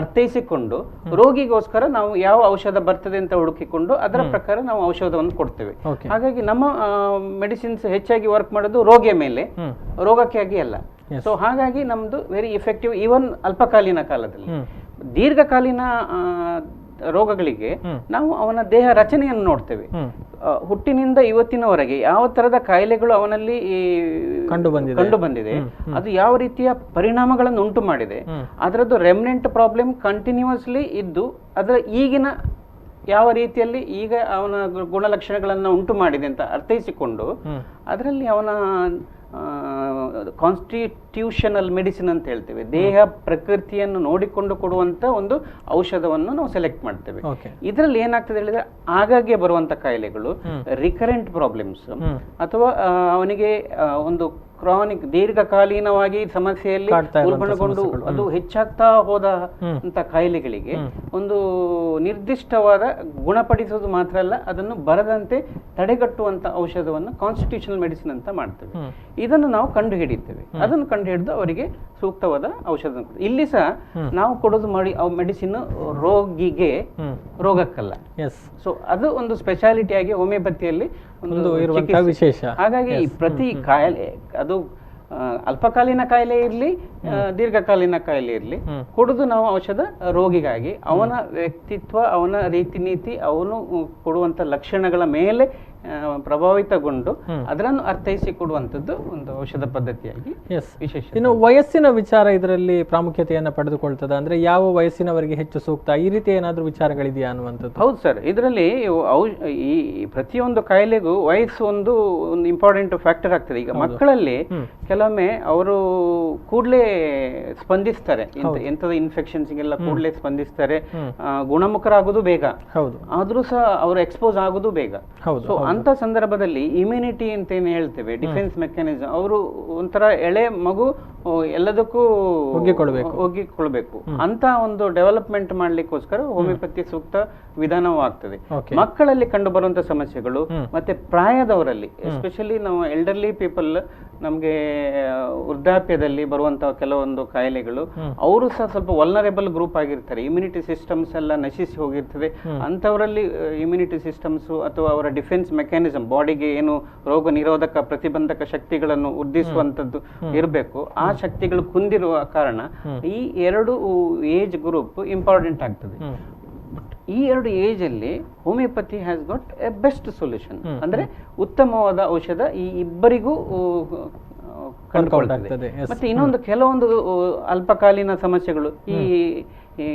ಅರ್ಥೈಸಿಕೊಂಡು ರೋಗಿಗೋಸ್ಕರ ನಾವು ಯಾವ ಔಷಧ ಬರ್ತದೆ ಅಂತ ಹುಡುಕಿಕೊಂಡು ಅದರ ಪ್ರಕಾರ ನಾವು ಔಷಧವನ್ನು ಕೊಡ್ತೇವೆ. ಹಾಗಾಗಿ ನಮ್ಮ ಮೆಡಿಸಿನ್ಸ್ ಹೆಚ್ಚಾಗಿ ವರ್ಕ್ ಮಾಡೋದು ರೋಗಿಯ ಮೇಲೆ, ರೋಗಕ್ಕೆ ಆಗಿ ಅಲ್ಲ. ಸೊ ಹಾಗಾಗಿ ನಮ್ದು ವೆರಿ ಎಫೆಕ್ಟಿವ್ ಈವನ್ ಅಲ್ಪಕಾಲೀನ ಕಾಲದಲ್ಲಿ. ದೀರ್ಘಕಾಲೀನ ರೋಗಗಳಿಗೆ ನಾವು ಅವನ ದೇಹ ರಚನೆಯನ್ನು ನೋಡ್ತೇವೆ. ಹುಟ್ಟಿನಿಂದ ಇವತ್ತಿನವರೆಗೆ ಯಾವ ತರದ ಕಾಯಿಲೆಗಳು ಅವನಲ್ಲಿ ಕಂಡು ಬಂದಿದೆ, ಅದು ಯಾವ ರೀತಿಯ ಪರಿಣಾಮಗಳನ್ನು ಉಂಟು ಮಾಡಿದೆ, ಅದರದ್ದು ರೆಮಿನೆಂಟ್ ಪ್ರಾಬ್ಲಮ್ ಕಂಟಿನ್ಯೂಸ್ಲಿ ಇದ್ದು ಅದರ ಈಗಿನ ಯಾವ ರೀತಿಯಲ್ಲಿ ಈಗ ಅವನ ಗುಣಲಕ್ಷಣಗಳನ್ನು ಉಂಟು ಮಾಡಿದೆ ಅಂತ ಅರ್ಥೈಸಿಕೊಂಡು ಅದರಲ್ಲಿ ಅವನ ಕಾನ್ಸ್ಟಿಟ್ಯೂಷನಲ್ ಮೆಡಿಸಿನ್ ಅಂತ ಹೇಳ್ತೇವೆ, ದೇಹ ಪ್ರಕೃತಿಯನ್ನು ನೋಡಿಕೊಂಡು ಕೊಡುವಂತ ಒಂದು ಔಷಧವನ್ನು ನಾವು ಸೆಲೆಕ್ಟ್ ಮಾಡ್ತೇವೆ. ಇದರಲ್ಲಿ ಏನಾಗ್ತದೆ ಹೇಳಿದ್ರೆ, ಆಗಾಗ್ಗೆ ಬರುವಂತ ಕಾಯಿಲೆಗಳು, ರಿಕರೆಂಟ್ ಪ್ರಾಬ್ಲಮ್ಸ್, ಅಥವಾ ಅವನಿಗೆ ಒಂದು ಕ್ರಾನಿಕ್ ದೀರ್ಘಕಾಲೀನವಾಗಿ ಸಮಸ್ಯೆಯಲ್ಲಿ ಉಲ್ಬಣಗೊಂಡು ಅದು ಹೆಚ್ಚಾಗ್ತಾ ಹೋದ ಅಂತ ಕಾಯಿಲೆಗಳಿಗೆ ಒಂದು ನಿರ್ದಿಷ್ಟವಾದ ಗುಣಪಡಿಸೋದು ಮಾತ್ರ ಅಲ್ಲ, ಅದನ್ನು ಬರದಂತೆ ತಡೆಗಟ್ಟುವಂತ ಔಷಧವನ್ನು ಕಾನ್ಸ್ಟಿಟ್ಯೂಷನಲ್ ಮೆಡಿಸಿನ್ ಅಂತ ಮಾಡ್ತೇವೆ. ಇದನ್ನು ನಾವು ಕಂಡು ಹಿಡಿತೇವೆ. ಅದನ್ನು ಕಂಡು ಹಿಡಿದು ಅವರಿಗೆ ಸೂಕ್ತವಾದ ಔಷಧ. ಇಲ್ಲಿ ಸಹ ನಾವು ಕೊಡೋದು ಮೆಡಿಸಿನ್ ರೋಗಿಗೆ, ರೋಗಕ್ಕಲ್ಲ. ಸೊ ಅದು ಒಂದು ಸ್ಪೆಷಾಲಿಟಿ ಆಗಿ ಹೋಮಿಯೋಪತಿಯಲ್ಲಿ ಒಂದು ವಿಶೇಷ. ಹಾಗಾಗಿ ಪ್ರತಿ ಕಾಯಿಲೆ, ಅದು ಅಲ್ಪಕಾಲೀನ ಕಾಯಿಲೆ ಇರಲಿ, ದೀರ್ಘಕಾಲೀನ ಕಾಯಿಲೆ ಇರಲಿ, ಕೊಡುದು ನಾವು ಔಷಧ ರೋಗಿಗಾಗಿ, ಅವನ ವ್ಯಕ್ತಿತ್ವ, ಅವನ ರೀತಿ ನೀತಿ, ಅವನು ಕೊಡುವಂತ ಲಕ್ಷಣಗಳ ಮೇಲೆ ಪ್ರಭಾವಿತಗೊಂಡು ಅದನ್ನು ಅರ್ಥೈಸಿ ಕೊಡುವಂಥದ್ದು ಒಂದು ಔಷಧ ಪದ್ಧತಿಯಾಗಿ ವಿಶೇಷ. ಇನ್ನು ವಯಸ್ಸಿನ ವಿಚಾರ ಇದರಲ್ಲಿ ಪ್ರಾಮುಖ್ಯತೆಯನ್ನು ಪಡೆದುಕೊಳ್ತದೆ, ಅಂದ್ರೆ ಯಾವ ವಯಸ್ಸಿನವರಿಗೆ ಹೆಚ್ಚು ಸೂಕ್ತ, ಈ ರೀತಿ ಏನಾದ್ರೂ ವಿಚಾರಗಳಿದೆಯಾ ಅನ್ನುವಂಥದ್ದು? ಹೌದು ಸರ್, ಇದರಲ್ಲಿ ಈ ಪ್ರತಿಯೊಂದು ಕಾಯಿಲೆಗೂ ವಯಸ್ಸು ಒಂದು ಇಂಪಾರ್ಟೆಂಟ್ ಫ್ಯಾಕ್ಟರ್ ಆಗ್ತದೆ. ಈಗ ಮಕ್ಕಳಲ್ಲಿ ಕೆಲವೊಮ್ಮೆ ಅವರು ಕೂಡಲೇ ಸ್ಪಂದಿಸ್ತಾರೆ, ಎಂಥದ ಇನ್ಫೆಕ್ಷನ್ಸ್ಗೆಲ್ಲ ಕೂಡಲೇ ಸ್ಪಂದಿಸ್ತಾರೆ, ಗುಣಮುಖರಾಗೋದು ಬೇಗ, ಆದ್ರೂ ಸಹ ಅವರು ಎಕ್ಸ್ಪೋಸ್ ಆಗೋದು ಬೇಗ. ಸೊ ಅಂತ ಸಂದರ್ಭದಲ್ಲಿ ಇಮ್ಯುನಿಟಿ ಅಂತ ಏನು ಹೇಳ್ತೇವೆ, ಡಿಫೆನ್ಸ್ ಮೆಕ್ಯಾನಿಸಮ್, ಅವರು ಒಂಥರ ಎಳೆ ಮಗು ಎಲ್ಲದಕ್ಕೂ ಒಗ್ಗಿಕೊಳ್ಬೇಕು ಅಂತ ಒಂದು ಡೆವಲಪ್ಮೆಂಟ್ ಮಾಡ್ಲಿಕ್ಕೋಸ್ಕರ ಹೋಮಿಯೋಪತಿ ಸೂಕ್ತ ವಿಧಾನವೂ ಆಗ್ತದೆ. ಮಕ್ಕಳಲ್ಲಿ ಕಂಡು ಬರುವಂತ ಸಮಸ್ಯೆಗಳು, ಮತ್ತೆ ಪ್ರಾಯದವರಲ್ಲಿ, ಎಸ್ಪೆಷಲಿ ನಾವು ಎಲ್ಡರ್ಲಿ ಪೀಪಲ್, ನಮ್ಗೆ ವೃದ್ಧಾಪ್ಯದಲ್ಲಿ ಬರುವಂತಹ ಕೆಲವೊಂದು ಕಾಯಿಲೆಗಳು, ಅವರು ಸಹ ಸ್ವಲ್ಪ ವಲ್ನರೇಬಲ್ ಗ್ರೂಪ್ ಆಗಿರ್ತಾರೆ, ಇಮ್ಯುನಿಟಿ ಸಿಸ್ಟಮ್ಸ್ ಎಲ್ಲ ನಶಿಸಿ ಹೋಗಿರ್ತದೆ. ಅಂತವರಲ್ಲಿ ಇಮ್ಯುನಿಟಿ ಸಿಸ್ಟಮ್ಸ್ ಅಥವಾ ಅವರ ಡಿಫೆನ್ಸ್ ಮೆಕ್ಯಾನಿಸಮ್, ಬಾಡಿಗೆ ಏನು ರೋಗ ನಿರೋಧಕ ಪ್ರತಿಬಂಧಕ ಶಕ್ತಿಗಳನ್ನು ವೃದ್ಧಿಸುವಂತದ್ದು ಇರಬೇಕು, ಆ ಶಕ್ತಿಗಳು ಕುಂದಿರುವ ಕಾರಣ ಈ 2 ಏಜ್ ಗ್ರೂಪ್ ಇಂಪಾರ್ಟೆಂಟ್ ಆಗ್ತದೆ. ಈ 2 ಏಜ್ ಅಲ್ಲಿ homeopathy has got A best solution, ಅಂದ್ರೆ ಉತ್ತಮವಾದ ಔಷಧ ಈ ಇಬ್ಬರಿಗೂ ಕಂಡುಕೊಳ್ತದೆ. ಮತ್ತೆ ಇನ್ನೊಂದು ಕೆಲವೊಂದು ಅಲ್ಪಕಾಲೀನ ಸಮಸ್ಯೆಗಳು, ಈ ಈ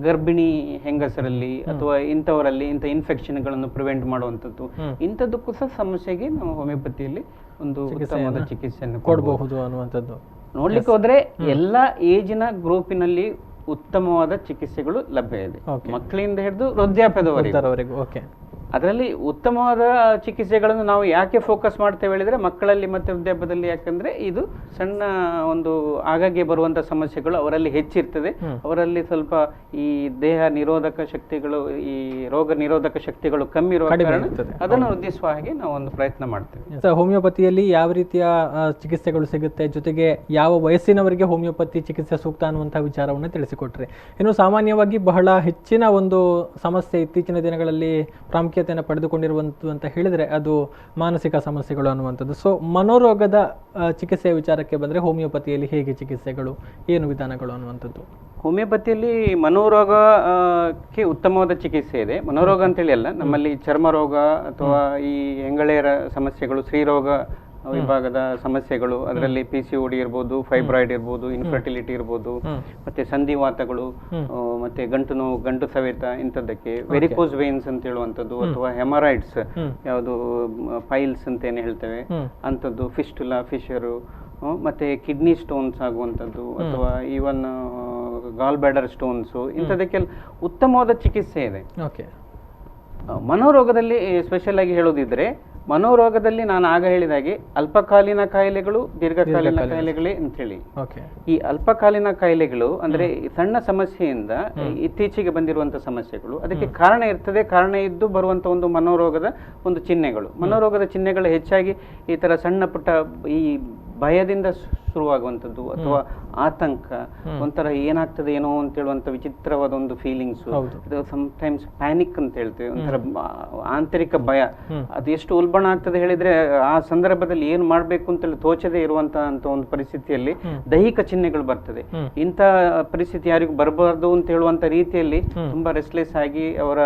ಗರ್ಭಿಣಿ ಹೆಂಗಸರಲ್ಲಿ ಅಥವಾ ಇಂಥವರಲ್ಲಿ ಇಂಥ ಇನ್ಫೆಕ್ಷನ್ಗಳನ್ನು ಪ್ರಿವೆಂಟ್ ಮಾಡುವಂಥದ್ದು, ಇಂಥದ್ದಕ್ಕೂ ಸಹ ಸಮಸ್ಯೆಗೆ ನಾವು ಹೋಮಿಯೋಪತಿಯಲ್ಲಿ ಒಂದು ಉತ್ತಮವಾದ ಚಿಕಿತ್ಸೆಯನ್ನು ಕೊಡಬಹುದು ಅನ್ನುವಂಥದ್ದು. ನೋಡ್ಲಿಕ್ಕೆ ಹೋದ್ರೆ ಎಲ್ಲ ಏಜಿನ ಗ್ರೂಪಿನಲ್ಲಿ ಉತ್ತಮವಾದ ಚಿಕಿತ್ಸೆಗಳು ಲಭ್ಯ ಇದೆ, ಮಕ್ಕಳಿಂದ ಹಿಡಿದು ವೃದ್ಧಾಪ್ಯದವರೆಗೆ. ಅದರಲ್ಲಿ ಉತ್ತಮವಾದ ಚಿಕಿತ್ಸೆಗಳನ್ನು ನಾವು ಯಾಕೆ ಫೋಕಸ್ ಮಾಡ್ತೇವೆ ಹೇಳಿದ್ರೆ ಮಕ್ಕಳಲ್ಲಿ ಮತ್ತೆ ವೃದ್ಧಾಪ್ಯದಲ್ಲಿ, ಯಾಕಂದ್ರೆ ಇದು ಸಣ್ಣ ಒಂದು ಆಗಾಗ್ಗೆ ಬರುವಂತ ಸಮಸ್ಯೆಗಳು ಅವರಲ್ಲಿ ಹೆಚ್ಚಿರ್ತದೆ. ಅವರಲ್ಲಿ ಸ್ವಲ್ಪ ಈ ದೇಹ ನಿರೋಧಕ ಶಕ್ತಿಗಳು, ಈ ರೋಗ ನಿರೋಧಕ ಶಕ್ತಿಗಳು ಕಮ್ಮಿ ಇರುವ ಕಾರಣ ಅದನ್ನು ವೃದ್ಧಿಸುವ ಹಾಗೆ ನಾವು ಒಂದು ಪ್ರಯತ್ನ ಮಾಡ್ತೇವೆ. ಹೋಮಿಯೋಪತಿಯಲ್ಲಿ ಯಾವ ರೀತಿಯ ಚಿಕಿತ್ಸೆಗಳು ಸಿಗುತ್ತೆ, ಜೊತೆಗೆ ಯಾವ ವಯಸ್ಸಿನವರಿಗೆ ಹೋಮಿಯೋಪತಿ ಚಿಕಿತ್ಸೆ ಸೂಕ್ತ ಅನ್ನುವಂತಹ ವಿಚಾರವನ್ನು ತಿಳಿಸಿಕೊಟ್ರಿ. ಇನ್ನು ಸಾಮಾನ್ಯವಾಗಿ ಬಹಳ ಹೆಚ್ಚಿನ ಒಂದು ಸಮಸ್ಯೆ ಇತ್ತೀಚಿನ ದಿನಗಳಲ್ಲಿ ಪ್ರಾಮುಖ್ಯತೆಯನ್ನು ಪಡೆದುಕೊಂಡಿರುವಂಥದ್ದು ಅಂತ ಹೇಳಿದ್ರೆ ಅದು ಮಾನಸಿಕ ಸಮಸ್ಯೆಗಳು ಅನ್ನುವಂಥದ್ದು. ಸೊ ಮನೋರೋಗದ ಚಿಕಿತ್ಸೆಯ ವಿಚಾರಕ್ಕೆ ಬಂದ್ರೆ ಹೋಮಿಯೋಪತಿಯಲ್ಲಿ ಹೇಗೆ ಚಿಕಿತ್ಸೆಗಳು, ಏನು ವಿಧಾನಗಳು ಅನ್ನುವಂಥದ್ದು? ಹೋಮಿಯೋಪತಿಯಲ್ಲಿ ಮನೋರೋಗಕ್ಕೆ ಉತ್ತಮವಾದ ಚಿಕಿತ್ಸೆ ಇದೆ. ಮನೋರೋಗ ಅಂತೇಳಿ ಅಲ್ಲ, ನಮ್ಮಲ್ಲಿ ಚರ್ಮ ರೋಗ ಅಥವಾ ಈ ಹೆಂಗಳೆಯರ ಸಮಸ್ಯೆಗಳು, ಸ್ತ್ರೀರೋಗ ವಿಭಾಗದ ಸಮಸ್ಯೆಗಳು, ಅದರಲ್ಲಿ PCOD ಇರ್ಬೋದು, ಫೈಬ್ರಾಯ್ಡ್ ಇರ್ಬೋದು, ಇನ್ಫರ್ಟಿಲಿಟಿ ಇರ್ಬೋದು, ಮತ್ತೆ ಸಂಧಿವಾತಗಳು, ಮತ್ತೆ ಗಂಟು ನೋವು, ಗಂಟು ಸವೆತ, ಇಂಥದ್ದಕ್ಕೆ ವೆರಿಕೋಸ್ ವೇನ್ಸ್ ಅಂತ ಹೇಳುವಂಥದ್ದು, ಅಥವಾ ಹೆಮರಾಯ್ಡ್ಸ್, ಯಾವುದು ಪೈಲ್ಸ್ ಅಂತ ಏನು ಹೇಳ್ತೇವೆ ಅಂಥದ್ದು, ಫಿಸ್ಟುಲಾ, ಫಿಶರು, ಮತ್ತೆ ಕಿಡ್ನಿ ಸ್ಟೋನ್ಸ್ ಆಗುವಂಥದ್ದು, ಅಥವಾ ಈವನ್ ಗಾಲ್ ಬ್ಯಾಡರ್ ಸ್ಟೋನ್ಸು, ಇಂಥದಕ್ಕೆಲ್ಲ ಉತ್ತಮವಾದ ಚಿಕಿತ್ಸೆ ಇದೆ. ಮನೋರೋಗದಲ್ಲಿ ಸ್ಪೆಷಲ್ ಆಗಿ ಹೇಳೋದಿದ್ರೆ, ಮನೋರೋಗದಲ್ಲಿ ನಾನು ಆಗ ಹೇಳಿದಾಗೆ ಅಲ್ಪಕಾಲೀನ ಕಾಯಿಲೆಗಳು, ದೀರ್ಘಕಾಲೀನ ಕಾಯಿಲೆಗಳೇ ಅಂತ ಹೇಳಿ. ಈ ಅಲ್ಪಕಾಲೀನ ಕಾಯಿಲೆಗಳು ಅಂದ್ರೆ ಸಣ್ಣ ಸಮಸ್ಯೆಯಿಂದ ಇತ್ತೀಚೆಗೆ ಬಂದಿರುವಂತಹ ಸಮಸ್ಯೆಗಳು, ಅದಕ್ಕೆ ಕಾರಣ ಇರ್ತದೆ. ಕಾರಣ ಇದ್ದು ಬರುವಂತ ಒಂದು ಮನೋರೋಗದ ಒಂದು ಚಿಹ್ನೆಗಳು. ಮನೋರೋಗದ ಚಿಹ್ನೆಗಳು ಹೆಚ್ಚಾಗಿ ಈ ತರ ಸಣ್ಣ ಪುಟ್ಟ ಈ ಭಯದಿಂದ ಶುರುವಾಗುವಂಥದ್ದು, ಅಥವಾ ಆತಂಕ, ಒಂಥರ ಏನಾಗ್ತದೆ ಏನೋ ಅಂತ ಹೇಳುವಂತ ವಿಚಿತ್ರವಾದ ಒಂದು ಫೀಲಿಂಗ್ಸ್, ಸಮ್ಟೈಮ್ಸ್ ಪ್ಯಾನಿಕ್ ಅಂತ ಹೇಳ್ತೇವೆ, ಒಂಥರ ಆಂತರಿಕ ಭಯ. ಅದು ಎಷ್ಟು ಉಲ್ಬಣ ಆಗ್ತದೆ ಹೇಳಿದ್ರೆ ಆ ಸಂದರ್ಭದಲ್ಲಿ ಏನು ಮಾಡ್ಬೇಕು ಅಂತೇಳಿ ತೋಚದೆ ಇರುವಂತ ಒಂದು ಪರಿಸ್ಥಿತಿಯಲ್ಲಿ ದೈಹಿಕ ಚಿಹ್ನೆಗಳು ಬರ್ತದೆ. ಇಂಥ ಪರಿಸ್ಥಿತಿ ಯಾರಿಗೂ ಬರಬಾರ್ದು ಅಂತ ಹೇಳುವಂತ ರೀತಿಯಲ್ಲಿ ತುಂಬಾ ರೆಸ್ಟ್ಲೆಸ್ ಆಗಿ ಅವರ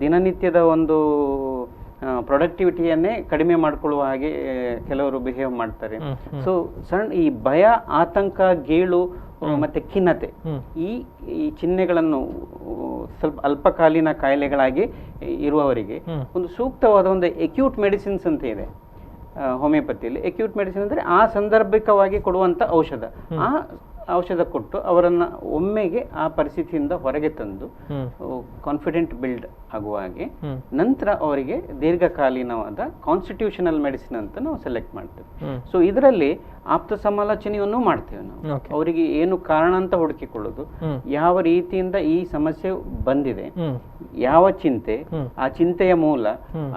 ದಿನನಿತ್ಯದ ಒಂದು ಪ್ರೊಡಕ್ಟಿವಿಟಿಯನ್ನೇ ಕಡಿಮೆ ಮಾಡ್ಕೊಳ್ಳುವ ಹಾಗೆ ಕೆಲವರು ಬಿಹೇವ್ ಮಾಡ್ತಾರೆ. ಸೊ ಸಣ್ಣ ಈ ಭಯ, ಆತಂಕ, ಗೇಳು ಮತ್ತೆ ಖಿನ್ನತೆ, ಈ ಚಿಹ್ನೆಗಳನ್ನು ಸ್ವಲ್ಪ ಅಲ್ಪಕಾಲೀನ ಕಾಯಿಲೆಗಳಾಗಿ ಇರುವವರಿಗೆ ಒಂದು ಸೂಕ್ತವಾದ ಒಂದು ಅಕ್ಯೂಟ್ ಮೆಡಿಸಿನ್ಸ್ ಅಂತ ಇದೆ ಹೋಮಿಯೋಪತಿಯಲ್ಲಿ. ಅಕ್ಯೂಟ್ ಮೆಡಿಸಿನ್ ಅಂದ್ರೆ ಆ ಸಂದರ್ಭಿಕವಾಗಿ ಕೊಡುವಂತ ಔಷಧ. ಆ ಔಷಧ ಕೊಟ್ಟು ಅವರನ್ನ ಒಮ್ಮೆಗೆ ಆ ಪರಿಸ್ಥಿತಿಯಿಂದ ಹೊರಗೆ ತಂದು ಕಾನ್ಫಿಡೆಂಟ್ ಬಿಲ್ಡ್ ಆಗುವ ಹಾಗೆ ನಂತರ ಅವರಿಗೆ ದೀರ್ಘಕಾಲೀನವಾದ ಕಾನ್ಸ್ಟಿಟ್ಯೂಷನಲ್ ಮೆಡಿಸಿನ್ ಅಂತ ನಾವು ಸೆಲೆಕ್ಟ್ ಮಾಡ್ತೇವೆ. ಸೊ ಇದರಲ್ಲಿ ಆಪ್ತ ಸಮಾಲೋಚನೆಯನ್ನು ಮಾಡ್ತೇವೆ ನಾವು. ಅವರಿಗೆ ಏನು ಕಾರಣ ಅಂತ ಹುಡುಕಿಕೊಳ್ಳೋದು, ಯಾವ ರೀತಿಯಿಂದ ಈ ಸಮಸ್ಯೆ ಬಂದಿದೆ, ಯಾವ ಚಿಂತೆ, ಆ ಚಿಂತೆಯ ಮೂಲ,